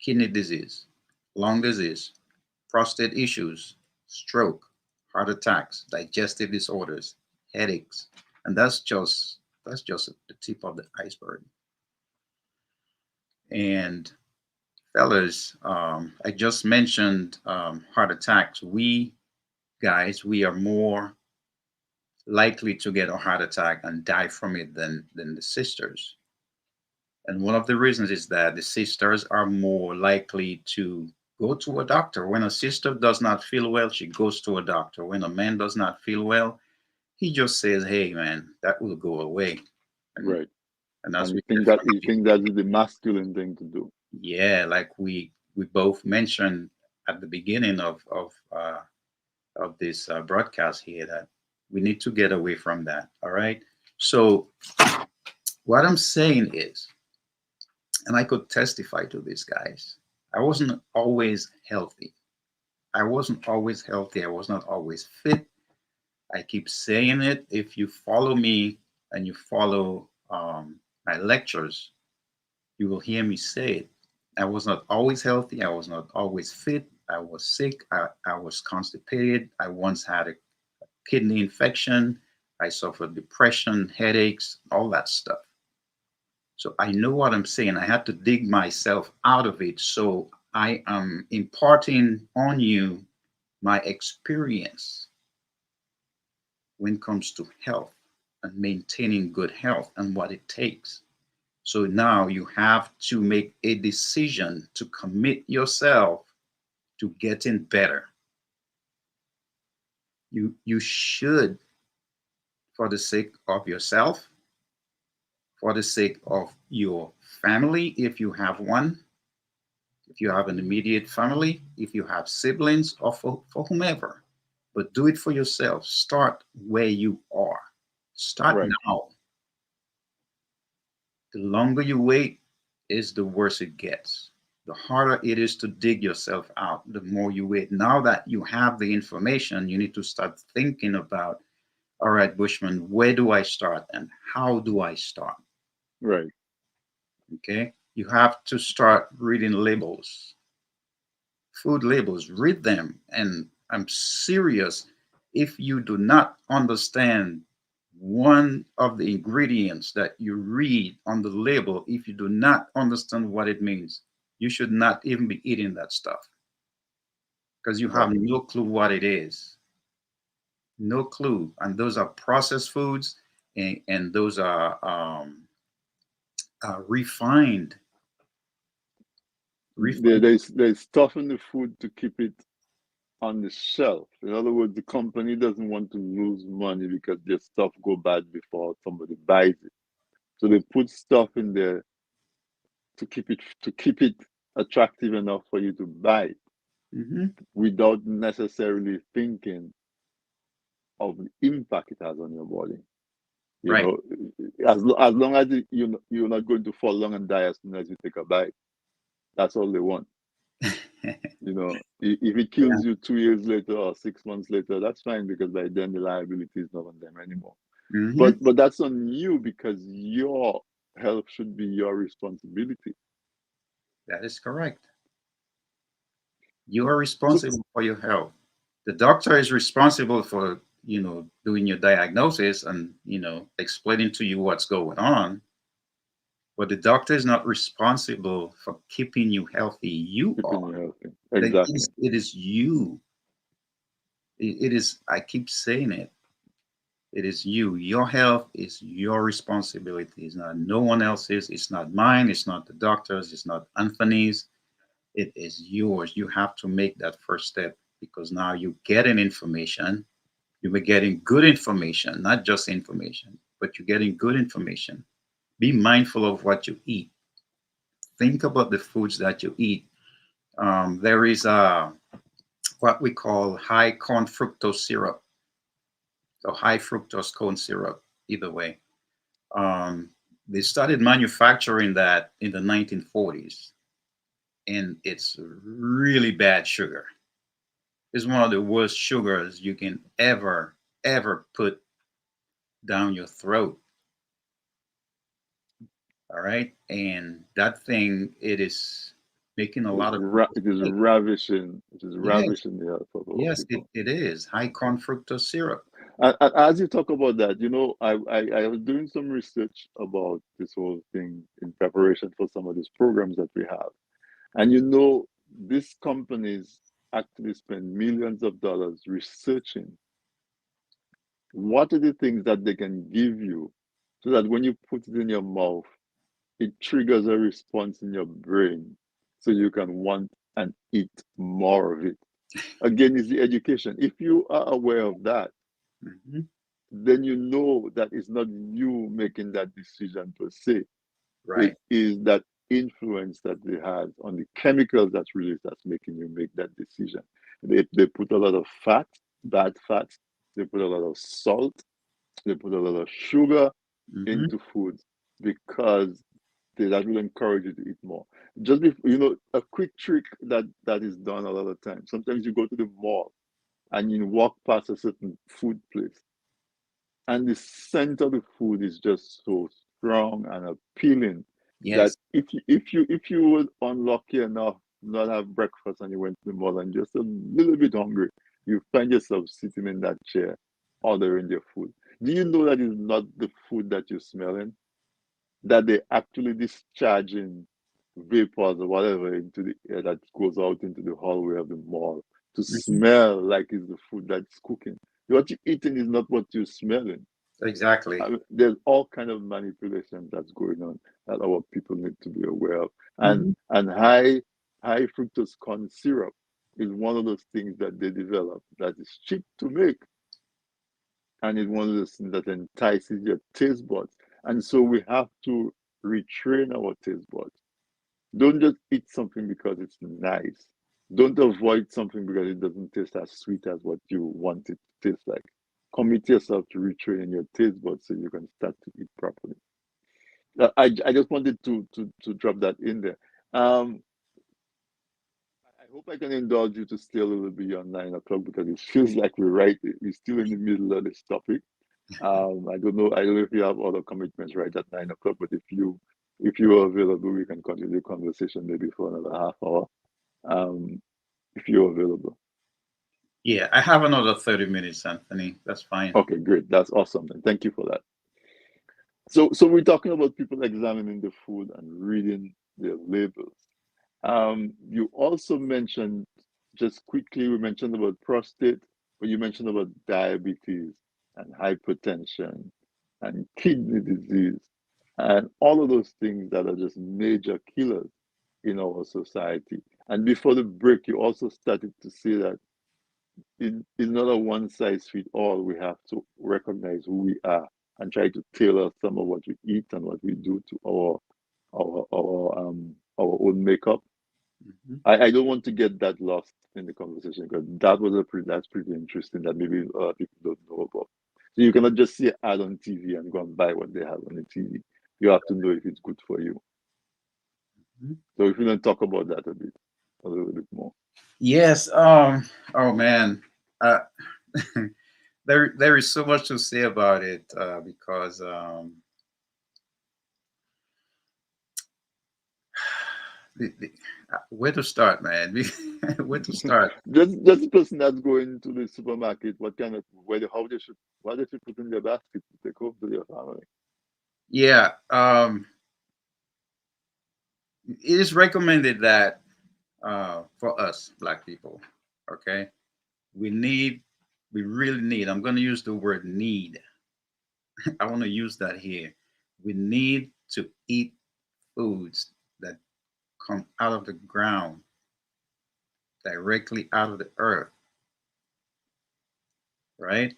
kidney disease, lung disease, prostate issues, stroke, heart attacks, digestive disorders, headaches, and that's just the tip of the iceberg. And fellas, I just mentioned heart attacks. We guys, we are more likely to get a heart attack and die from it than the sisters. And one of the reasons is that the sisters are more likely to go to a doctor. When a sister does not feel well, she goes to a doctor. When a man does not feel well, he just says, "Hey, man, that will go away." And Right. and that's And we you get think from that you it. think that is the masculine thing to do. Yeah, like we both mentioned at the beginning of this broadcast here, that we need to get away from that. All right. So what I'm saying is, and I could testify to this, guys, I wasn't always healthy. I wasn't always healthy. I was not always fit. I keep saying it. If you follow me and you follow my lectures, you will hear me say it. I was not always healthy. I was not always fit. I was sick. I was constipated. I once had a kidney infection. I suffered depression, headaches, all that stuff. So I know what I'm saying. I had to dig myself out of it. So I am imparting on you my experience when it comes to health and maintaining good health and what it takes. So now you have to make a decision to commit yourself to getting better. You should, for the sake of yourself, for the sake of your family, if you have one, if you have an immediate family, if you have siblings, or for whomever. But do it for yourself. Start where you are. Start Right. now. The longer you wait is the worse it gets. The harder it is to dig yourself out, the more you wait. Now that you have the information, you need to start thinking about, all right, Bushman, where do I start and how do I start? Right. Okay. You have to start reading labels, food labels, read them. And I'm serious. If you do not understand one of the ingredients that you read on the label, if you do not understand what it means, you should not even be eating that stuff because you have Right. no clue what it is. No clue. And those are processed foods, and those are refined. There, Refined. there's stuff in the food to keep it on the shelf. In other words, the company doesn't want to lose money because their stuff go bad before somebody buys it. So they put stuff in there to keep it attractive enough for you to buy it Hmm. without necessarily thinking of the impact it has on your body. You Right. know, as long as you're not going to fall down and die as soon as you take a bite. That's all they want. You know, if it Yeah. kills you 2 years later or 6 months later, that's fine because by then the liability is not on them anymore. Hmm. But that's on you because your health should be your responsibility. That is correct. You are So responsible for your health. The doctor is responsible for, doing your diagnosis and, explaining to you what's going on. But the doctor is not responsible for keeping you healthy. You keeping are. you healthy. That Exactly. it is you. It is, I keep saying it. It is you. Your health is your responsibility. It's not no one else's. It's not mine. It's not the doctor's. It's not Anthony's. It is yours. You have to make that first step because now you're getting information. You're getting good information, not just information, but you're getting good information. Be mindful of what you eat. Think about the foods that you eat. There is what we call high corn fructose syrup, so high fructose corn syrup, either way. Um, they started manufacturing that in the 1940s, and it's really bad sugar. It's one of the worst sugars you can ever put down your throat. All right. And that thing, it is making a lot of people It is sick. ravishing. It is Yes. ravishing the health of our Yes, it, people. it is high corn fructose syrup. And as you talk about that, I was doing some research about this whole thing in preparation for some of these programs that we have. And these companies actually spend millions of dollars researching what are the things that they can give you so that when you put it in your mouth, it triggers a response in your brain so you can want and eat more of it. Again, is the education. If you are aware of that, Hmm. then you know that it's not you making that decision per se. It Right. is that influence that they have on the chemicals that's released that's making you make that decision. They put a lot of fat, bad fats, they put a lot of salt, they put a lot of sugar Hmm. into foods because that will encourage you to eat more. A quick trick that is done a lot of times. Sometimes you go to the mall and you walk past a certain food place, and the scent of the food is just so strong and appealing that Yes. if you were unlucky enough not have breakfast and you went to the mall and just a little bit hungry, you find yourself sitting in that chair ordering your food. Do you know that is not the food that you're smelling? That they actually discharging vapors or whatever into the air that goes out into the hallway of the mall to Hmm. smell like it's the food that's cooking. What you're eating is not what you're smelling. Exactly. There's all kind of manipulation that's going on that our people need to be aware of. And Hmm. and high fructose corn syrup is one of those things that they develop that is cheap to make, and it's one of those things that entices your taste buds. And so we have to retrain our taste buds. Don't just eat something because it's nice. Don't avoid something because it doesn't taste as sweet as what you want it to taste like. Commit yourself to retraining your taste buds so you can start to eat properly. I just wanted to drop that in there. Um, I hope I can indulge you to stay a little bit beyond 9 o'clock because it feels like we're still in the middle of this topic. I don't know if you have other commitments right at 9 o'clock, but if you are available, we can continue the conversation maybe for another half hour. Um, if you're available. Yeah, I have another 30 minutes, Anthony. That's fine. Okay, great. That's awesome. And thank you for that. So we're talking about people examining the food and reading their labels. You also mentioned, just quickly, we mentioned about prostate, but you mentioned about diabetes and hypertension and kidney disease and all of those things that are just major killers in our society. And before the break, you also started to say that it's not a one size fit all. We have to recognize who we are and try to tailor some of what we eat and what we do to our own makeup. Mhm. I don't want to get that lost in the conversation because that's pretty interesting that maybe a lot of people don't know about. So you cannot just see an ad on TV and go and buy what they have on the TV. You have to know if it's good for you. Mhm. So if you can talk about that a little bit more. Yes. Oh man. Uh, there is so much to say about it because the, where to start, man? Where to start? Just the person that's going to the supermarket, what kind of whether how they should what they should put in their basket to take home to their family. Yeah. It is recommended that for us Black people, okay, we need, we really need. I'm going to use the word need. I want to use that here. We need to eat foods that come out of the ground, directly out of the earth, right?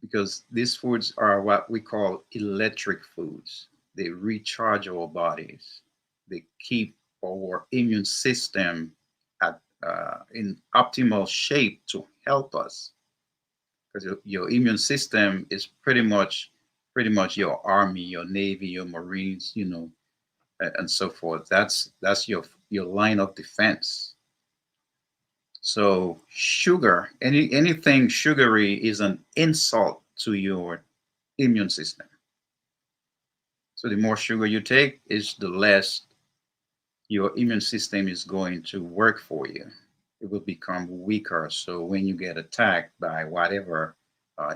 Because these foods are what we call electric foods. They recharge our bodies. They keep our immune system at in optimal shape to help us. Because your immune system is pretty much your army, your navy, your marines, and so forth. That's your line of defense. So sugar, anything sugary is an insult to your immune system. So the more sugar you take, is the less your immune system is going to work for you. It will become weaker. So when you get attacked by whatever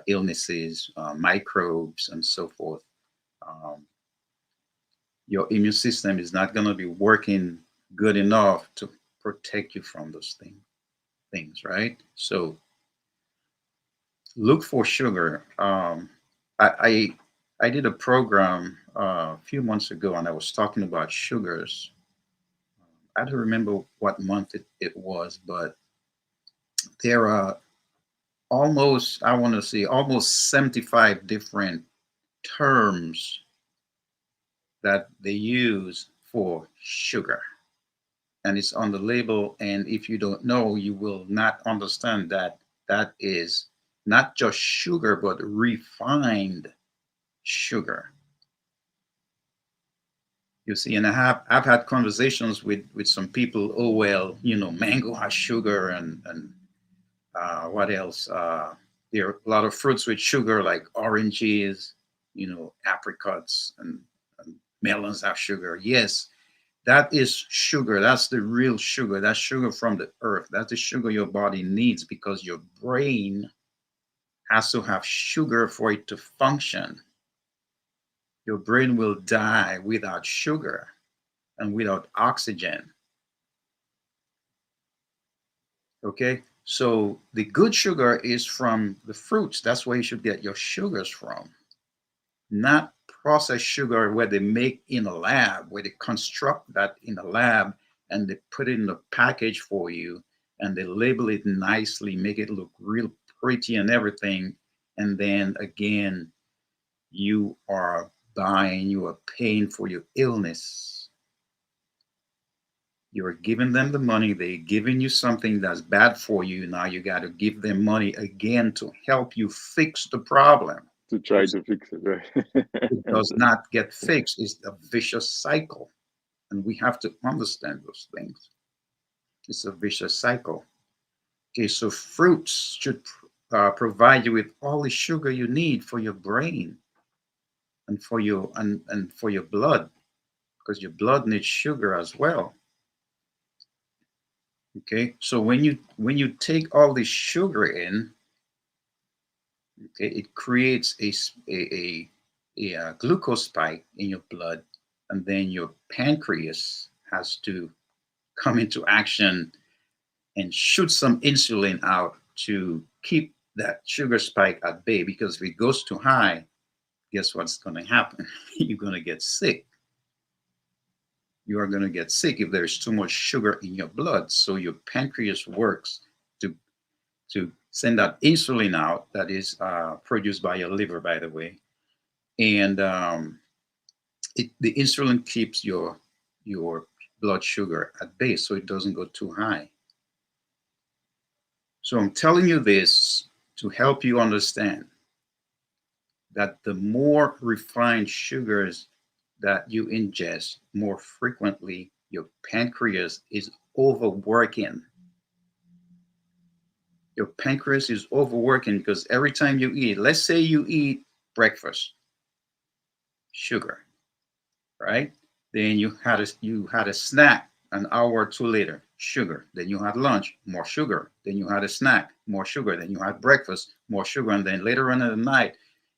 illnesses, microbes, and so forth, um, your immune system is not going to be working good enough to protect you from those things, right? So look for sugar. I did a program a few months ago, and I was talking about sugars. I don't remember what month it was, but there are almost, I want to say, almost 75 different terms that they use for sugar. And it's on the label. And if you don't know, you will not understand that that is not just sugar, but refined sugar. You see, and I've had conversations with some people. Oh well, mango has sugar, and what else? There are a lot of fruits with sugar, like oranges, apricots, and melons have sugar. Yes, that is sugar. That's the real sugar. That's sugar from the earth. That's the sugar your body needs because your brain has to have sugar for it to function. Your brain will die without sugar and without oxygen. Okay. So the good sugar is from the fruits. That's where you should get your sugars from, not processed sugar where they make in a lab, where they construct that in a lab and they put it in a package for you and they label it nicely, make it look real pretty and everything. And then again, you are buying, you are paying for your illness. You're giving them the money, they're giving you something that's bad for you. Now you got to give them money again to help you fix the problem. To try to fix it, It right? does not get fixed. It's a vicious cycle. And we have to understand those things. It's a vicious cycle. Okay, so fruits should provide you with all the sugar you need for your brain and for your blood, because your blood needs sugar as well. Okay, so when you take all this sugar in, okay, it creates a glucose spike in your blood, and then your pancreas has to come into action and shoot some insulin out to keep that sugar spike at bay. Because if it goes too high, guess what's going to happen? You're going to get sick. You are going to get sick if there's too much sugar in your blood. So your pancreas works to to send that insulin out that is produced by your liver, by the way, and the insulin keeps your blood sugar at base, so it doesn't go too high. So I'm telling you this to help you understand that the more refined sugars that you ingest more frequently, your pancreas is overworking. Your pancreas is overworking because every time you eat, let's say you eat breakfast, sugar, right? Then you had a snack an hour or two later, sugar. Then you had lunch, more sugar. Then you had a snack, more sugar. Then you had breakfast, more sugar. And then later on in the night,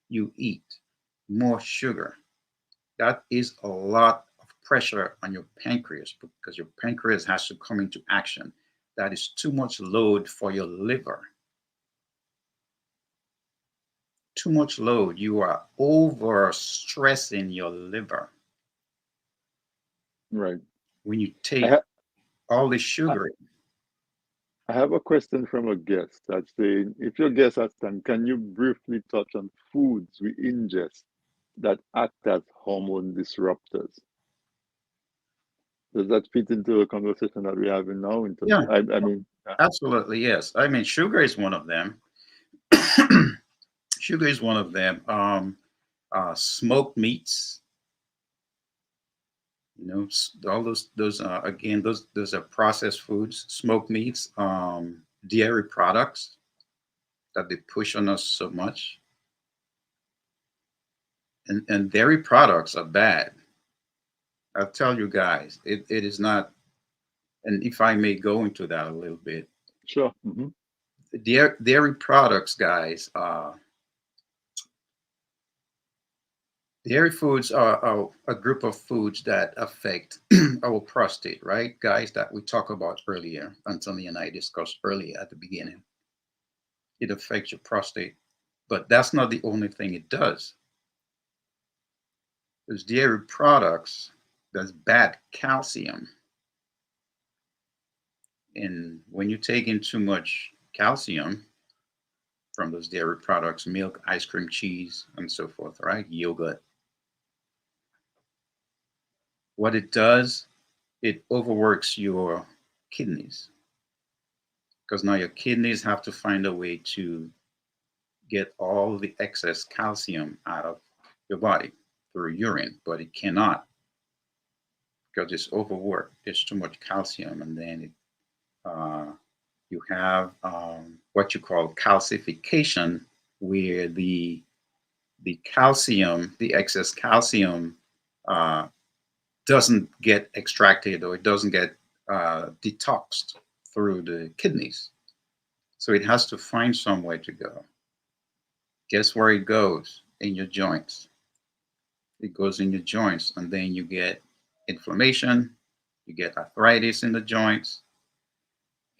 you eat more sugar. That is a lot of pressure on your pancreas because your pancreas has to come into action. That is too much load for your liver. Too much load. You are over stressing your liver Right. when you I, take ha- all the I sugar. I have a question from a guest that's saying, if your guest has time, can you briefly touch on foods we ingest that act as hormone disruptors? Does that fit into the conversation that we're having now? In terms, Yeah, I mean, absolutely. Yes. I mean, sugar is one of them. Sugar is one of them. Smoked meats, all those again, those are processed foods, smoked meats, dairy products that they push on us so much. And dairy products are bad. I'll tell you guys, it is not. And if I may go into that a little bit, sure. dairy products, guys, dairy foods are a group of foods that affect our prostate, right, guys? That we talked about earlier. Anthony and I discussed earlier at the beginning. It affects your prostate, but that's not the only thing it does. There's dairy products that's bad calcium, and when you take in too much calcium from those dairy products, milk, ice cream, cheese, and so forth, right? Yogurt. What it does, it overworks your kidneys because now your kidneys have to find a way to get all the excess calcium out of your body through urine, but it cannot because it's overworked. There's too much calcium, and then uh, you have what you call calcification, where the calcium, the excess calcium, uh, doesn't get extracted or it doesn't get detoxed through the kidneys. So it has to find somewhere to go. Guess where it goes? In your joints. It goes in your joints, and then you get inflammation, you get arthritis in the joints,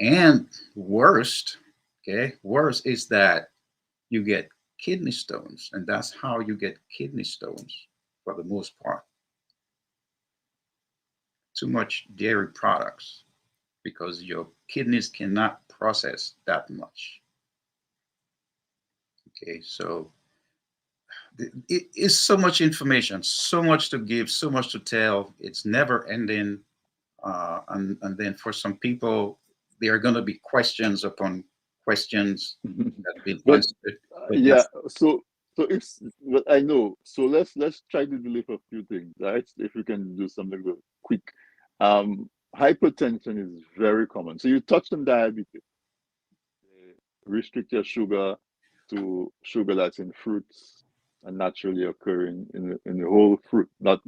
and worst, okay, worst is that you get kidney stones, and that's how you get kidney stones for the most part. Too much dairy products because your kidneys cannot process that much. Okay, so it is so much information, so much to give, so much to tell. It's never ending. And then for some people, there are going to be questions upon questions that have been But answered. But yeah, that's so if but I know, so let's try to delete a few things, right? If we can do something real quick. Hypertension is very common. So you touched on diabetes. Restrict your sugar to sugar that's in fruits and naturally occurring in the whole fruit, not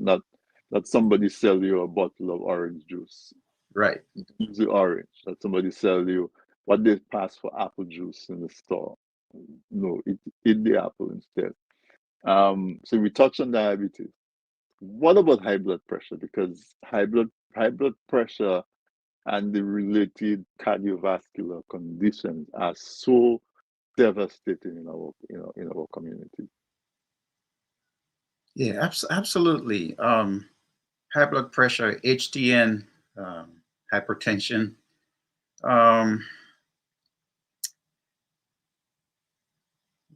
somebody sell you a bottle of orange juice. right. Use the orange. That somebody sell you what they pass for apple juice in the store. No, eat the apple instead. So we touched on diabetes. What about high blood pressure? Because high blood pressure and the related cardiovascular conditions are so devastating in our community. Yeah, absolutely. High blood pressure, HDN, hypertension. Um,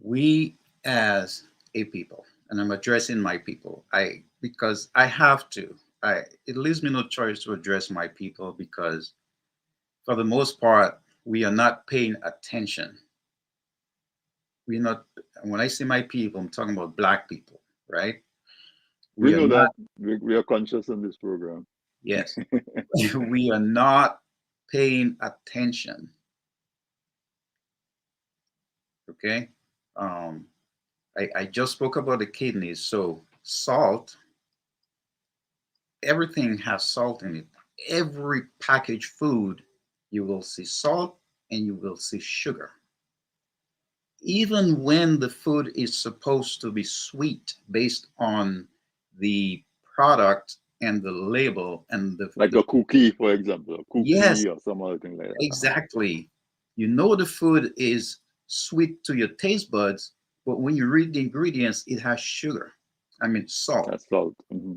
we as a people, and I'm addressing my people, because I have to. It leaves me no choice to address my people because, for the most part, we are not paying attention. We're not. When I say my people, I'm talking about Black people, right? We We are know not. that we are conscious in this program. Yes, we are not paying attention. Okay. Um, I just spoke about the kidneys. So salt, everything has salt in it. Every packaged food, you will see salt and you will see sugar. Even when the food is supposed to be sweet based on the product and the label and Like a cookie, for example, a yes, cookie or some other thing like that. exactly. You know the food is sweet to your taste buds, but when you read the ingredients, it has sugar. I mean salt, That's salt. Hmm.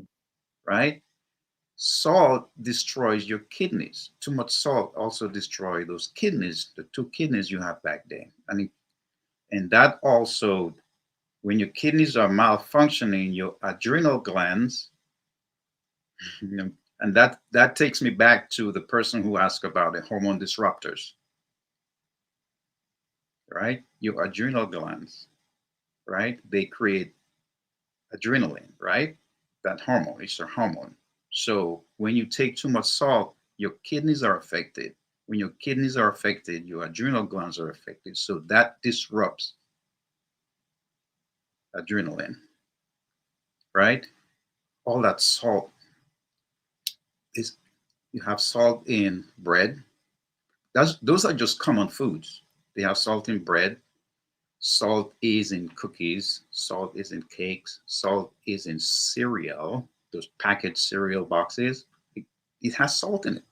right? Salt destroys your kidneys. Too much salt also destroys those kidneys, the two kidneys you have back there. And that also, when your kidneys are malfunctioning, your adrenal glands, you know, and that takes me back to the person who asked about the hormone disruptors, right? Your adrenal glands, right? They create adrenaline, right? That hormone is a hormone. So when you take too much salt, your kidneys are affected. When your kidneys are affected, your adrenal glands are affected. So that disrupts adrenaline, right? All that salt is, you have salt in bread. Those are just common foods. They have salt in bread. Salt is in cookies. Salt is in cakes. Salt is in cereal. Those packaged cereal boxes. It has salt in it.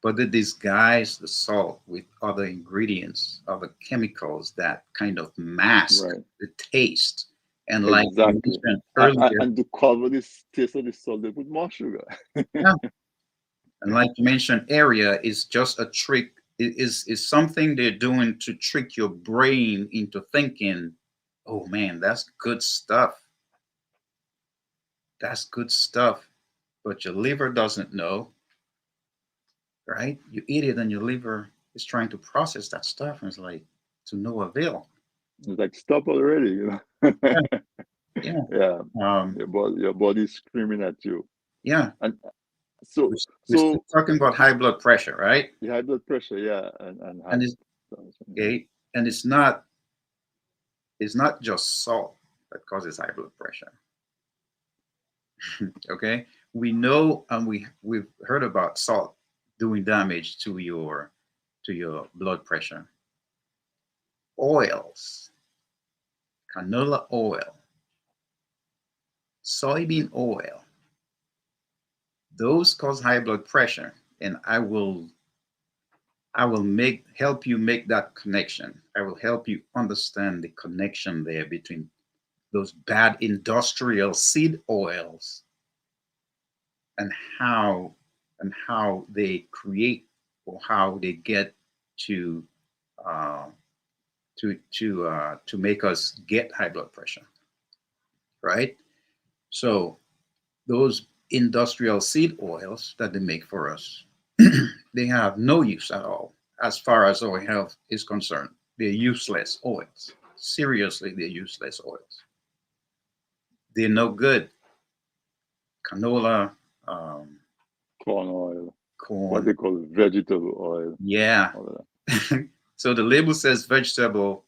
But they disguise the salt with other ingredients, other chemicals that kind of mask Right. the taste. And like you Exactly. mentioned earlier, And to cover this taste of the salt, they put more sugar. yeah, and like you mentioned area is just a trick, is something they're doing to trick your brain into thinking, oh man, that's good stuff. That's good stuff. But your liver doesn't know, right? You eat it and your liver is trying to process that stuff and it's like to no avail. It's like, stop already, Yeah, yeah. Yeah, Um, your body's screaming at you. yeah. And so We're still talking about high blood pressure, right? you high blood pressure, yeah, and And have it's okay, and it's not just salt that causes high blood pressure. Okay, we know and we've heard about salt doing damage to your blood pressure. Oils, canola oil, soybean oil, those cause high blood pressure, and I will help you make that connection. I will help you understand the connection there between those bad industrial seed oils and how they create or how they get to uh, to make us get high blood pressure, right? So those industrial seed oils that they make for us, they have no use at all as far as our health is concerned. They're useless oils. Seriously, they're useless oils. They're no good. Canola, um, corn oil, what corn, they call vegetable oil, yeah. all of that. So the label says vegetable,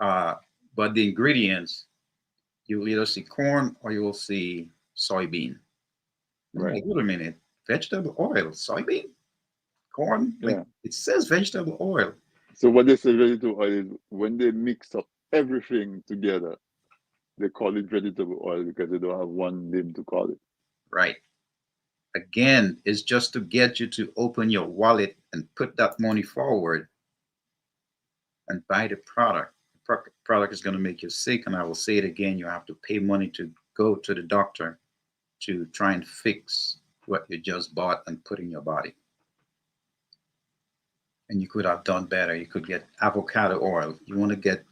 uh, but the ingredients, you will either see corn or you will see soybean. I'm Right. like, wait a minute, vegetable oil, soybean, corn? Like Yeah. it says vegetable oil, So what they say vegetable oil is when they mix up everything together, they call it vegetable oil because they don't have one name to call it. right? Again, it's just to get you to open your wallet and put that money forward and buy the product. The product is going to make you sick. And I will say it again, you have to pay money to go to the doctor to try and fix what you just bought and put in your body. And you could have done better. You could get avocado oil. You want to get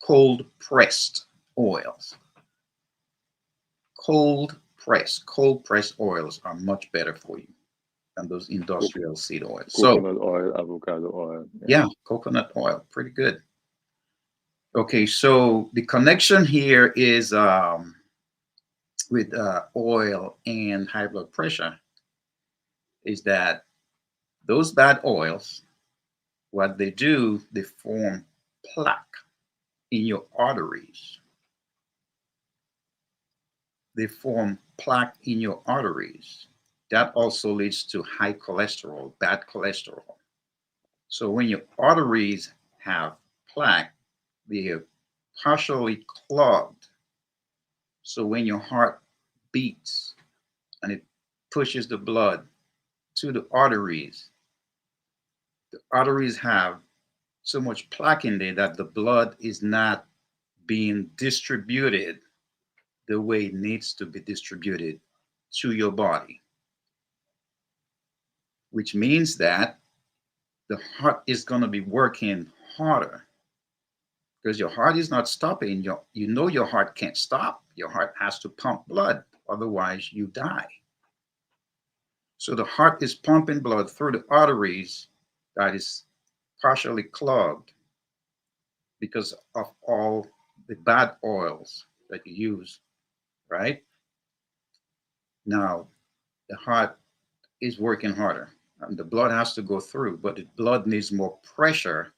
cold pressed oils. Cold pressed oils are much better for you than those Co- industrial seed oils. So coconut oil, avocado oil. Yeah. yeah, coconut oil, pretty good. Okay, so the connection here is with oil and high blood pressure is that those bad oils, what they do, they form plaque in your arteries. They form plaque in your arteries. That also leads to high cholesterol, bad cholesterol. So when your arteries have plaque, they are partially clogged. So when your heart beats and it pushes the blood to the arteries have so much plaque in there that the blood is not being distributed the way it needs to be distributed to your body, which means that the heart is going to be working harder because your heart is not stopping. You know your heart can't stop. Your heart has to pump blood, otherwise you die. So the heart is pumping blood through the arteries that is partially clogged because of all the bad oils that you use, right? Now, the heart is working harder and the blood has to go through, but the blood needs more pressure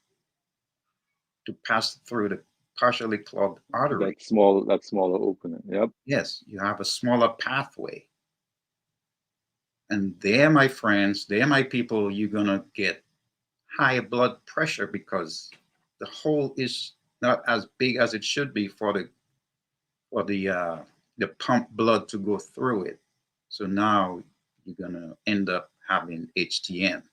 to pass through the partially clogged artery. That smaller opening. Yep. Yes, you have a smaller pathway. And there, my friends, there, my people, you're going to get higher blood pressure because the hole is not as big as it should be for the pump blood to go through it. So now you're gonna end up having HTN.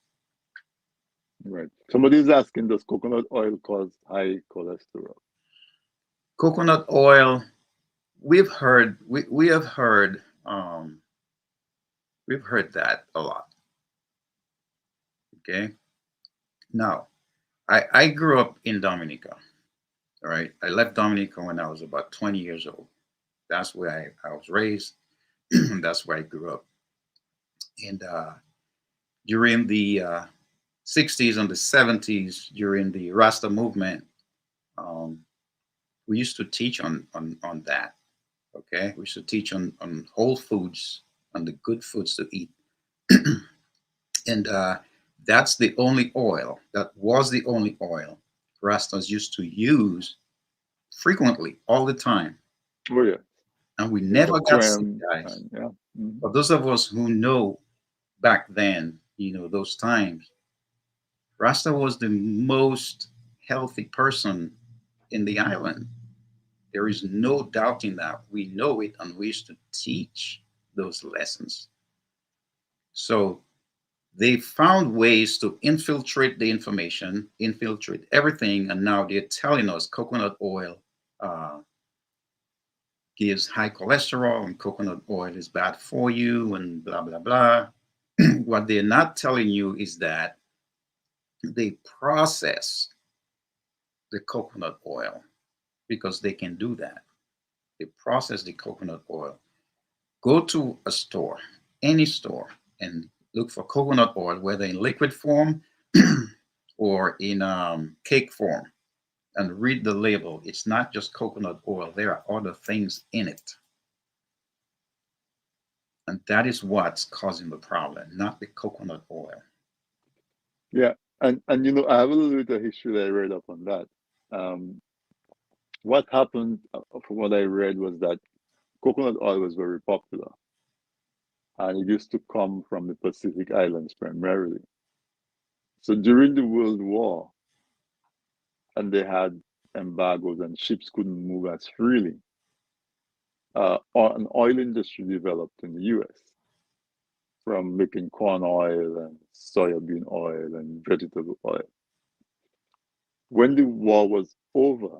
Right. Somebody's asking, does coconut oil cause high cholesterol? Coconut oil, we have heard we've heard that a lot. Okay. Now, I grew up in Dominica. All right. I left Dominica when I was about 20 years old. That's where I was raised. That's where I grew up. And during the 60s and the 70s, during the Rasta movement, um, we used to teach on that. Okay, we used to teach on whole foods, on the good foods to eat, and that's the only oil. That was the only oil Rastas used to use frequently, all the time, Oh yeah. and we The never got sick, coquem guys. and yeah. For those of us who know back then, those times, Rasta was the most healthy person in the island. There is no doubting that. We know it and we used to teach those lessons. So they found ways to infiltrate the information, infiltrate everything, and now they're telling us coconut oil uh, gives high cholesterol and coconut oil is bad for you and blah, blah, blah. What they're not telling you is that they process the coconut oil because they can do that. They process the coconut oil. Go to a store, any store, and look for coconut oil, whether in liquid form or in cake form, and read the label. It's not just coconut oil, there are other things in it. And that is what's causing the problem, not the coconut oil. Yeah. And I have a little bit of history that I read up on that. Um, what happened, from what I read, was that coconut oil was very popular, and it used to come from the Pacific Islands primarily. So during the World War, and they had embargoes, and ships couldn't move as freely, an oil industry developed in the U.S. from making corn oil and soybean oil and vegetable oil. When the war was over,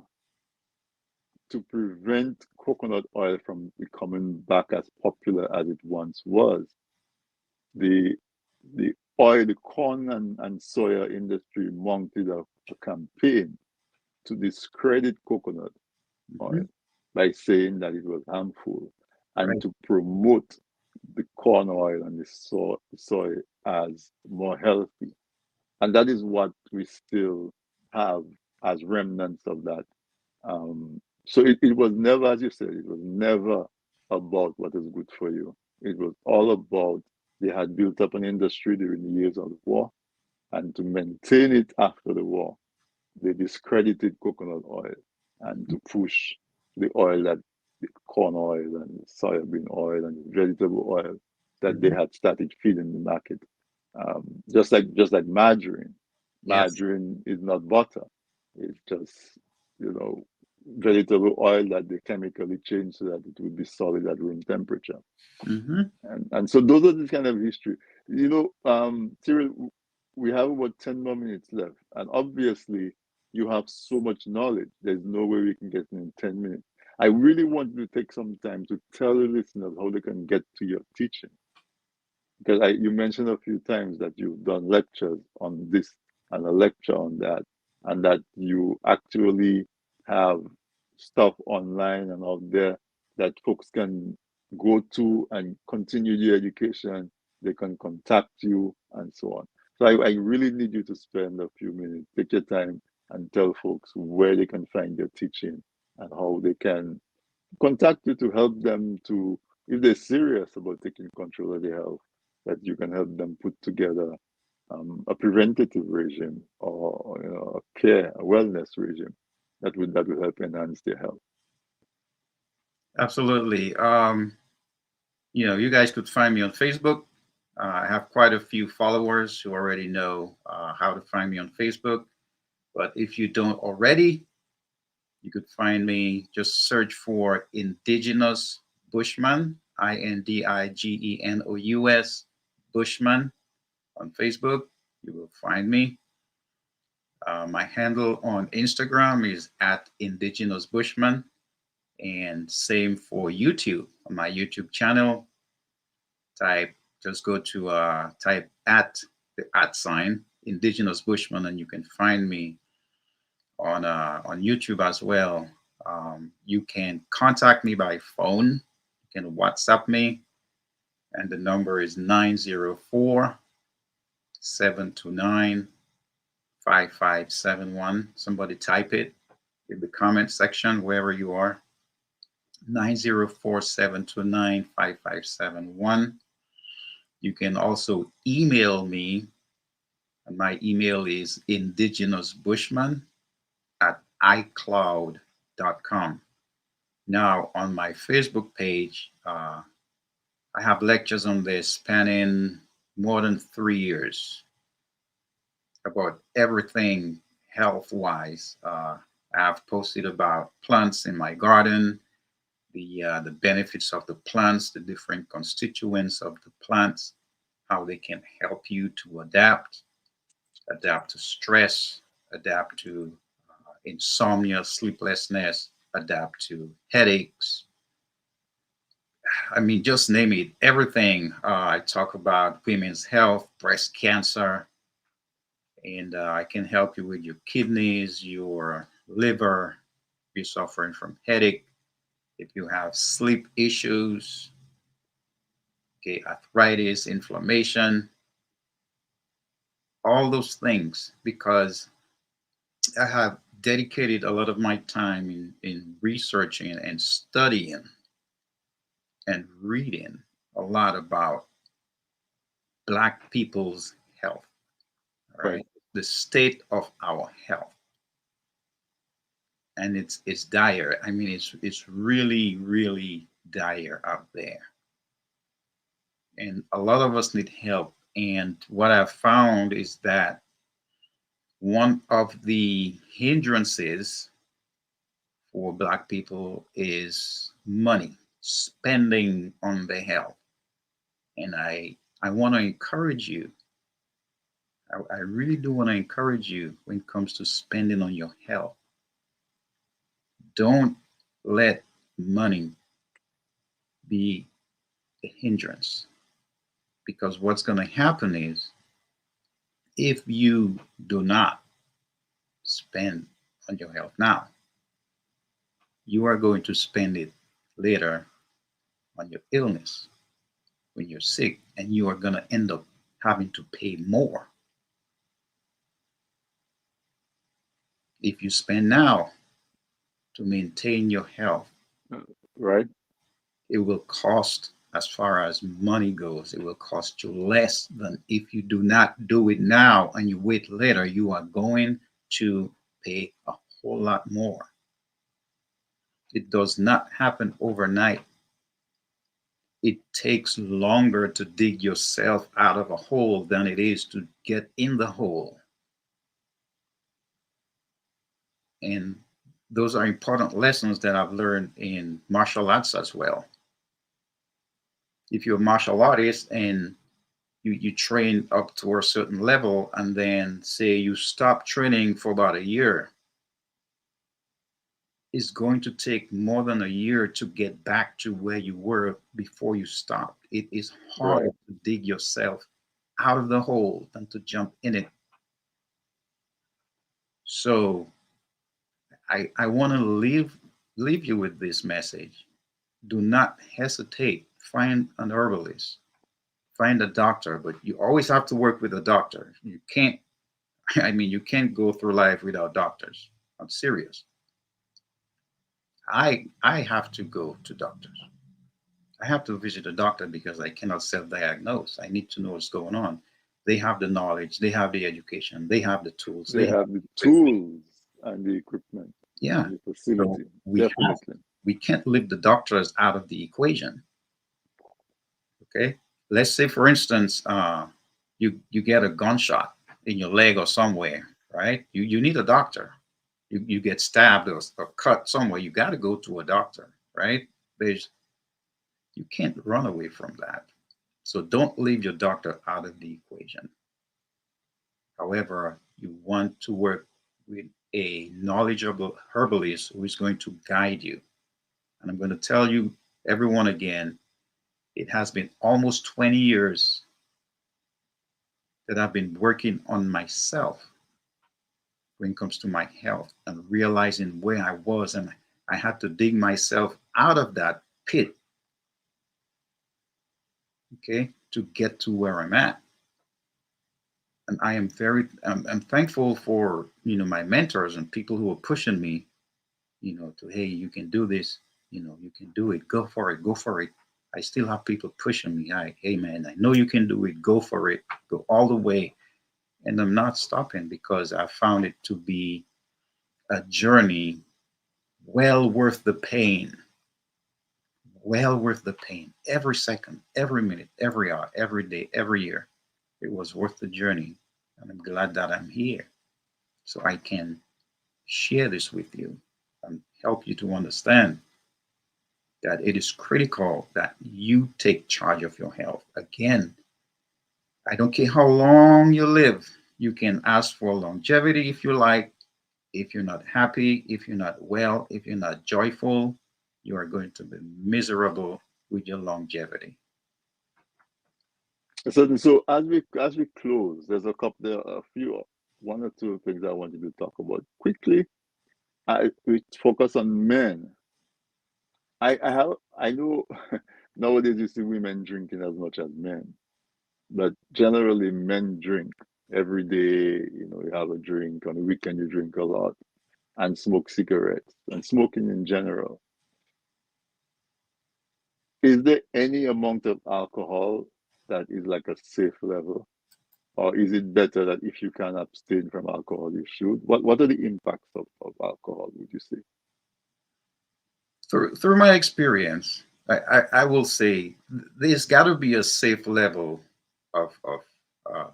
to prevent coconut oil from becoming back as popular as it once was, the the corn and soya industry mounted a campaign to discredit coconut oil by saying that it was harmful and Right. to promote the corn oil and the soy as more healthy. And that is what we still have as remnants of that. So it was never, as you said, it was never about what is good for you. It was all about they had built up an industry during the years of the war, and to maintain it after the war, they discredited coconut oil and to push the oil that the corn oil and soybean oil and vegetable oil that they Mhm. had started feeding the market. Just like margarine. Yes. Margarine is not butter. It's just, you know, vegetable oil that they chemically change so that it would be solid at room temperature. Hmm. And so those are the kind of history. Cyril, we have about 10 more minutes left. And obviously, you have so much knowledge. There's no way we can get in 10 minutes. I really want you to take some time to tell the listeners how they can get to your teaching. Because you mentioned a few times that you've done lectures on this and a lecture on that, and that you actually have stuff online and out there that folks can go to and continue their education. They can contact you and so on. So I really need you to spend a few minutes, take your time, and tell folks where they can find your teaching and how they can contact you to help them to, if they're serious about taking control of their health, that you can help them put together a preventative regime or a care, a wellness regime that will help enhance their health. Absolutely. You guys could find me on Facebook. I have quite a few followers who already know how to find me on Facebook. But if you don't already, you could find me, just search for Indigenous Bushman, Indigenous Bushman on Facebook. You will find me. My handle on Instagram is at Indigenous Bushman, and same for YouTube. On my YouTube channel, type just go to type at the at sign Indigenous Bushman, and you can find me on YouTube as well. You can contact me by phone. You can WhatsApp me, and the number is 904-729-5571. Somebody type it in the comment section wherever you are. 904-729-5571. You can also email me, and my email is indigenousbushman@icloud.com. Now, on my Facebook page, I have lectures on this spanning more than 3 years about everything health wise. I've posted about plants in my garden, the benefits of the plants, the different constituents of the plants, how they can help you to adapt to stress, adapt to insomnia, sleeplessness, adapt to headaches. I mean, just name it. Everything. I talk about women's health, breast cancer, and I can help you with your kidneys, your liver, if you're suffering from headache, if you have sleep issues, okay, arthritis, inflammation, all those things, because I have dedicated a lot of my time in researching and studying and reading a lot about Black people's health, all Right. right? The state of our health. And it's dire. I mean, it's really, really dire out there. And a lot of us need help. And what I've found is that one of the hindrances for Black people is money, spending on their health. And I want to encourage you. I really do want to encourage you when it comes to spending on your health. Don't let money be a hindrance, because what's going to happen is, if you do not spend on your health now. You are going to spend it later on your illness when you're sick, and you are going to end up having to pay more. If you spend now to maintain your health, Right? it will cost, as far as money goes, it will cost you less than if you do not do it now and you wait later. You are going to pay a whole lot more. It does not happen overnight. It takes longer to dig yourself out of a hole than it is to get in the hole. And those are important lessons that I've learned in martial arts as well. If you're a martial artist and you train up to a certain level, and then say you stop training for about a year, it's going to take more than a year to get back to where you were before you stopped. It is harder Right. to dig yourself out of the hole than to jump in it. So I want to leave you with this message. Do not hesitate. Find an herbalist, find a doctor, but you always have to work with a doctor. You can't, I mean, you can't go through life without doctors. I'm serious. I have to go to doctors. I have to visit a doctor because I cannot self-diagnose. I need to know what's going on. They have the knowledge, they have the education, they have the tools, They they have have the everything. tools and the equipment Yeah. and the So facility. Definitely. we can't leave the doctors out of the equation. Okay. Let's say, for instance, you get a gunshot in your leg or somewhere, right? You need a doctor. You get stabbed or cut somewhere. You got to go to a doctor, right? There's You can't run away from that. So don't leave your doctor out of the equation. However, you want to work with a knowledgeable herbalist who is going to guide you. And I'm going to tell you, everyone, again, it has been almost 20 years that I've been working on myself when it comes to my health and realizing where I was. And I had to dig myself out of that pit, okay, to get to where I'm at. And I am I'm thankful for, my mentors and people who are pushing me, to, hey, you can do this, you can do it, go for it, go for it. I still have people pushing me. Hey man, I know you can do it, go for it, go all the way. And I'm not stopping because I found it to be a journey well worth the pain, well worth the pain. Every second, every minute, every hour, every day, every year, it was worth the journey. And I'm glad that I'm here so I can share this with you and help you to understand that it is critical that you take charge of your health. Again, I don't care how long you live, you can ask for longevity if you like. If you're not happy, if you're not well, if you're not joyful, you are going to be miserable with your longevity. So as we close, there's a few, one or two things I wanted to talk about quickly. We focus on men. I know nowadays you see women drinking as much as men, but generally men drink every day. You have a drink on the weekend. You drink a lot and smoke cigarettes and smoking in general. Is there any amount of alcohol that is like a safe level? Or is it better that if you can abstain from alcohol, you should? What are the impacts of alcohol, would you say? Through my experience, I will say there's got to be a safe level of uh,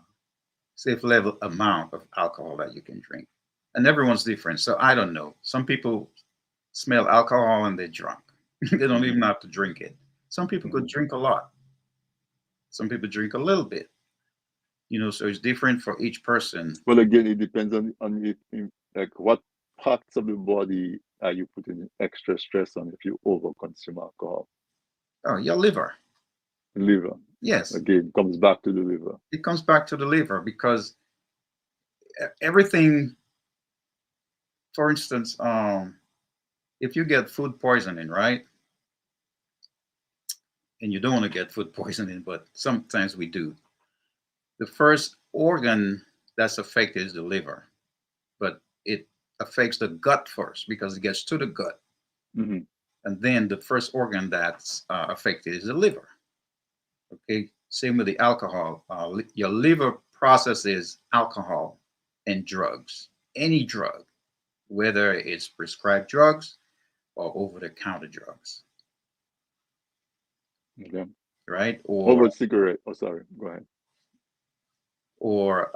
safe level amount of alcohol that you can drink, and everyone's different. So I don't know. Some people smell alcohol and they're drunk. They don't even Hmm. have to drink it. Some people could Hmm. drink a lot. Some people drink a little bit. So it's different for each person. Well, again, it depends on it, like what parts of the body are you putting extra stress on if you overconsume alcohol? Oh, your liver. Liver. Yes, Again, comes back to the liver. it comes back to the liver because everything For instance, if you get food poisoning, right? And you don't want to get food poisoning, but sometimes we do. The first organ that's affected is the liver, but it affects the gut first because it gets to the gut. Hmm. And then the first organ that's affected is the liver. Okay. Same with the alcohol. Your liver processes alcohol and drugs, any drug, whether it's prescribed drugs or over the counter drugs, Okay. right? What about cigarette? Oh, sorry. Go ahead. Or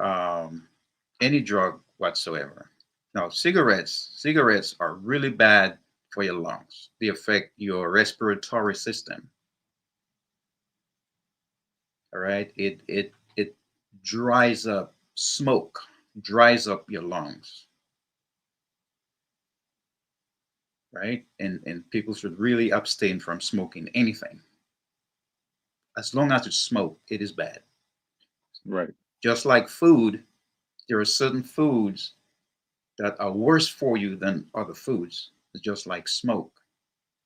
any drug whatsoever. Now, cigarettes are really bad for your lungs. They affect your respiratory system. All right, it dries up smoke, dries up your lungs, right? And people should really abstain from smoking anything. As long as you smoke, it is bad. Right. Just like food, there are certain foods that are worse for you than other foods. It's just like smoke.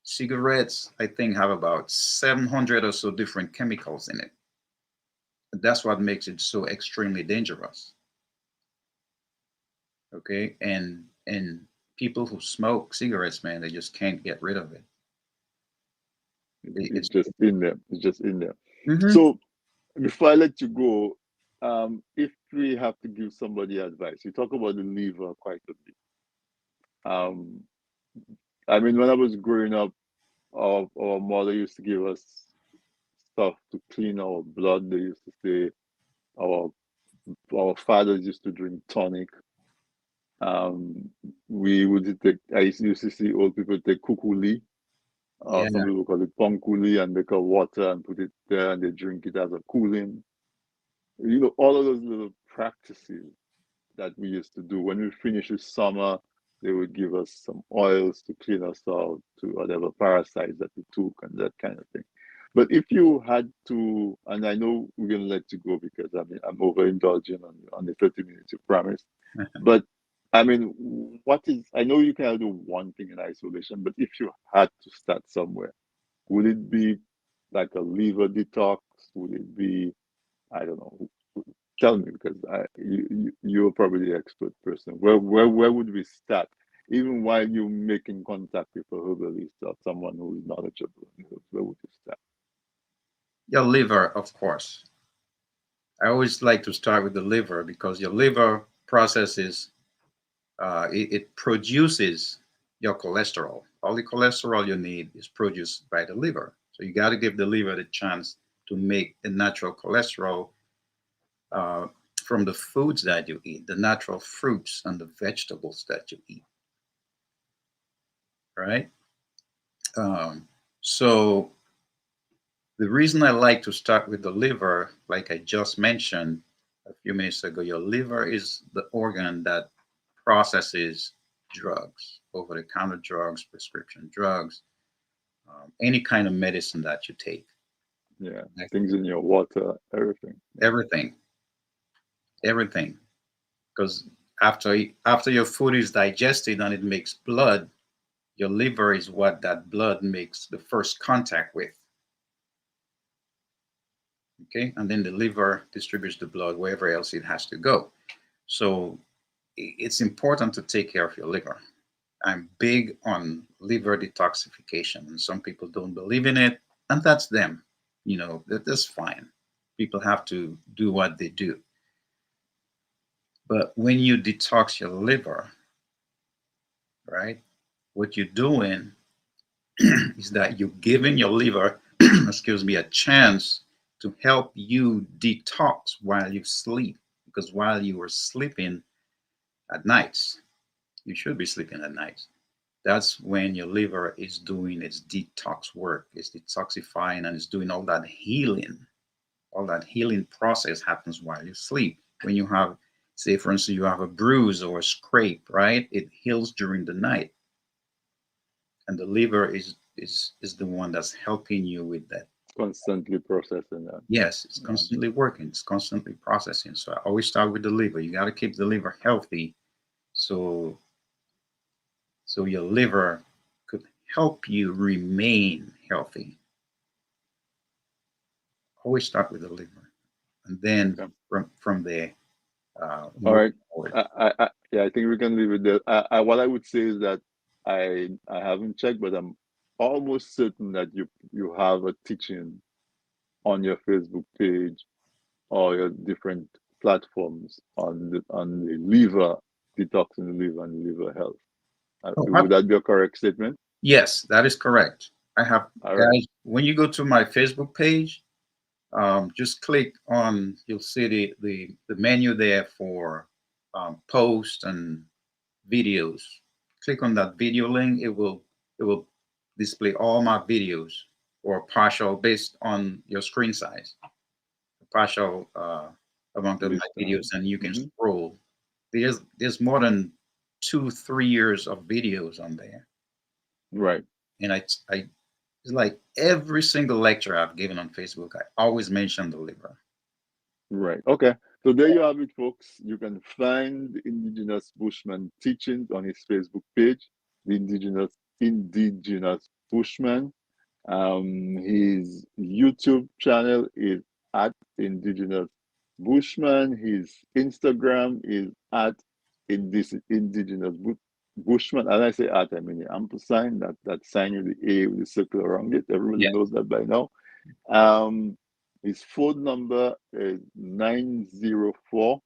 Cigarettes, I think, have about 700 or so different chemicals in it. That's what makes it so extremely dangerous. Okay, and people who smoke cigarettes, man, they just can't get rid of it. It's It's just in there. It's just in there. Mhm. So before I let you go, if we have to give somebody advice, you talk about the liver quite a bit. Um, I mean, when I was growing up, our mother used to give us stuff to clean our blood. They used to say our our fathers used to drink tonic. Um, we would take. I used to see old people take kukuli. Yeah, Some people call it pongkuli, and they call water and put it there, and they drink it as a cooling. You know, all of those little practices that we used to do. When we finish with summer, they would give us some oils to clean us out to whatever parasites that we took and that kind of thing. But if you had to, and I know we're gonna let you go because I mean I'm overindulging on the 30 minutes you promised. But I mean, what is I know you can do one thing in isolation, but if you had to start somewhere, would it be like a liver detox? Would it be, I don't know, tell me because you're probably the expert person. Where would we start? Even while you're making contact with a herbalist or someone who is knowledgeable, where would you start? your liver, of course. I always like to start with the liver because your liver processes, it produces your cholesterol. All the cholesterol you need is produced by the liver. So you got to give the liver the chance to make the natural cholesterol uh, from the foods that you eat, the natural fruits and the vegetables that you eat, right? So the reason I like to start with the liver, like I just mentioned a few minutes ago, your liver is the organ that processes drugs, over the counter drugs, prescription drugs, any kind of medicine that you take. Yeah, Like things in your water, everything. Yeah. everything, everything. Because after your food is digested and it makes blood, your liver is what that blood makes the first contact with. Okay, and then the liver distributes the blood wherever else it has to go. So it's important to take care of your liver. I'm big on liver detoxification, and some people don't believe in it, and that's them. That's fine. People have to do what they do. But when you detox your liver, right, what you're doing is that you're giving your liver, excuse me, a chance to help you detox while you sleep. Because while you are sleeping at nights, you should be sleeping at night. That's when your liver is doing its detox work. It's detoxifying and it's doing all that healing. All that healing process happens while you sleep. When you have, say, for instance, you have a bruise or a scrape, right? It heals during the night, and the liver is the one that's helping you with that. Constantly processing that. Yes, it's Yeah. constantly working. It's constantly processing. So I always start with the liver. You got to keep the liver healthy. So so your liver could help you remain healthy. Always start with the liver, and then Okay. from there, All move right. forward. Yeah, I think we can leave it there. What I would say is that I haven't checked, but I'm almost certain that you have a teaching on your Facebook page or your different platforms on the liver, detoxing the liver and liver health. Oh, Would that be a correct statement? yes, that is correct. I have, All right. guys, when you go to my Facebook page, just click on, you'll see the menu there for posts and videos. Click on that video link. It will display all my videos, or partial based on your screen size, partial amount of This my videos, time. and you can Hmm. scroll. There's more than 2-3 years of videos on there, Right. and I it's like every single lecture I've given on Facebook, I always mention the liver. Right. Okay. So there you have it, folks. You can find Indigenous Bushman teachings on his Facebook page, the Indigenous Bushman. His YouTube channel is at Indigenous Bushman. His Instagram is at Indigenous Bushman. And I say at, I mean the ampersand, that sign with the A with the circle around it. Everybody Yeah. knows that by now. Um, his phone number is 904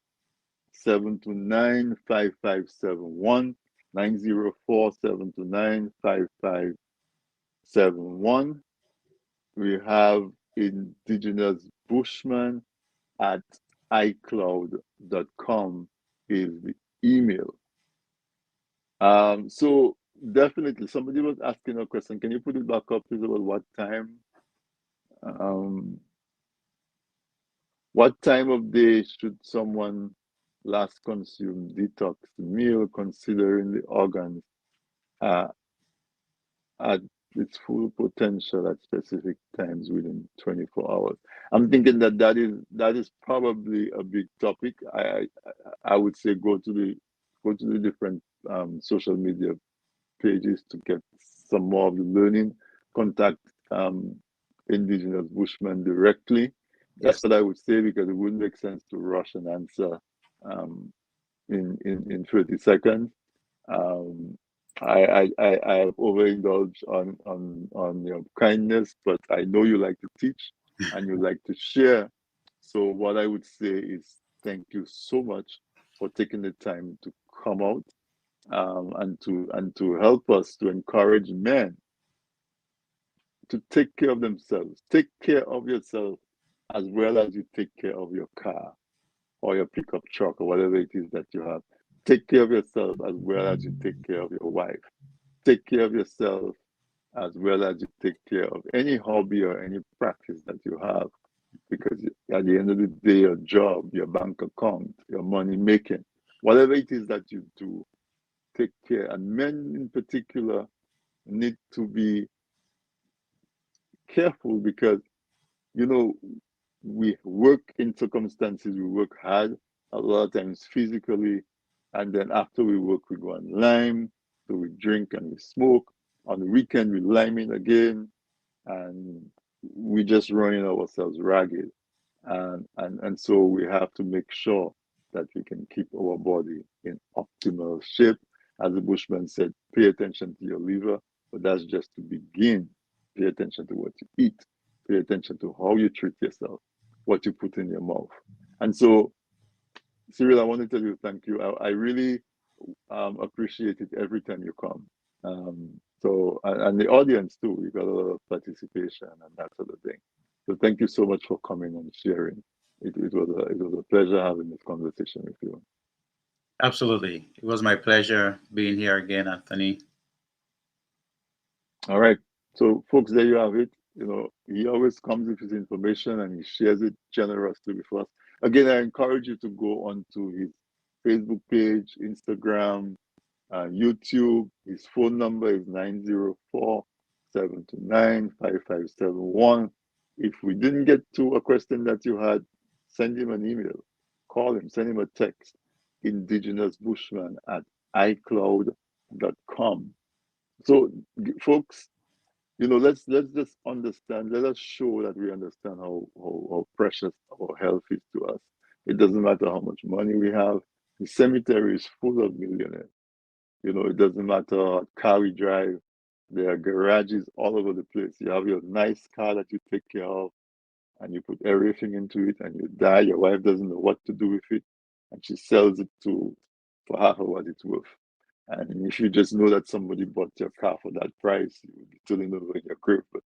729 5571. 904 729 5571. We have Indigenous Bushman at iCloud.com is the email. So definitely somebody was asking a question. Can you put it back up, please, about um, what time of day should someone last consume detox meal considering the organs uh, at its full potential at specific times within 24 hours? I'm thinking that is probably a big topic. I would say go to the different social media pages to get some more of the learning. Contact um, Indigenous Bushmen directly. That's Yes. what I would say, because it wouldn't make sense to rush an answer um, in 30 seconds. Um, I have overindulged on your kindness, but I know you like to teach and you like to share. So what I would say is thank you so much for taking the time to come out and to help us to encourage men to take care of themselves. Take care of yourself as well as you take care of your car or your pickup truck or whatever it is that you have. Take care of yourself as well as you take care of your wife. Take care of yourself as well as you take care of any hobby or any practice that you have. Because at the end of the day, your job, your bank account, your money making, whatever it is that you do, take care. And men in particular need to be careful because, you know, we work in circumstances, we work hard, a lot of times physically, and then after we work, we go and lime, so we drink and we smoke. On the weekend, we lime in again, and we just running ourselves ragged. And so we have to make sure that we can keep our body in optimal shape. As the Bushman said, pay attention to your liver, but that's just to begin. Pay attention to what you eat, pay attention to how you treat yourself, what you put in your mouth. And so, Cyril, I want to tell you thank you. I really appreciate it every time you come. And the audience too, we got a lot of participation and that sort of thing. So thank you so much for coming and sharing. It was a pleasure having this conversation with you. Absolutely. It was my pleasure being here again, Anthony. All right. So folks, there you have it. He always comes with his information and he shares it generously with us. Again, I encourage you to go onto his Facebook page, Instagram, YouTube. His phone number is 904 729 5571. If we didn't get to a question that you had, send him an email, call him, send him a text, Indigenous Bushman at iCloud.com. So, folks, let's just understand. Let us show that we understand how precious our health is to us. It doesn't matter how much money we have. The cemetery is full of millionaires. It doesn't matter what car we drive. There are garages all over the place. You have your nice car that you take care of, and you put everything into it, and you die. Your wife doesn't know what to do with it, and she sells it for half of what it's worth. And if you just know that somebody bought your car for that price, you would be turning over in your grave. But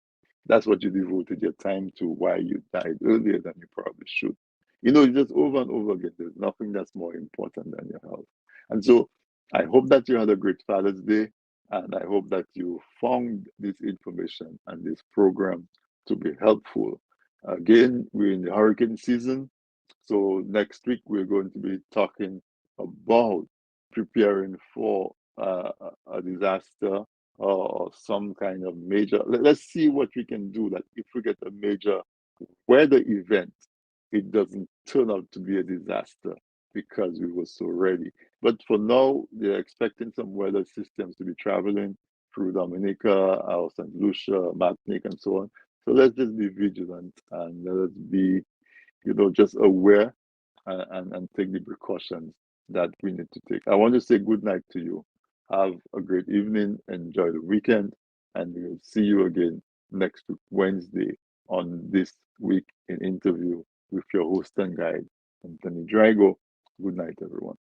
that's what you devoted your time to, why you died earlier than you probably should. Just over and over again, there's nothing that's more important than your health. And so I hope that you had a great Father's Day, and I hope that you found this information and this program to be helpful. Again, we're in the hurricane season. So next week, we're going to be talking about preparing for a disaster or some kind of major. Let's see what we can do that if we get a major weather event, it doesn't turn out to be a disaster because we were so ready. But for now, they're expecting some weather systems to be traveling through Dominica, or St. Lucia, Martinique, and so on. So let's just be vigilant and let us be, just aware and take the precautions that we need to take. I want to say good night to you. Have a great evening. Enjoy the weekend. And we'll see you again next week, Wednesday, on This Week in Interview with your host and guide, Anthony Drago. Good night, everyone.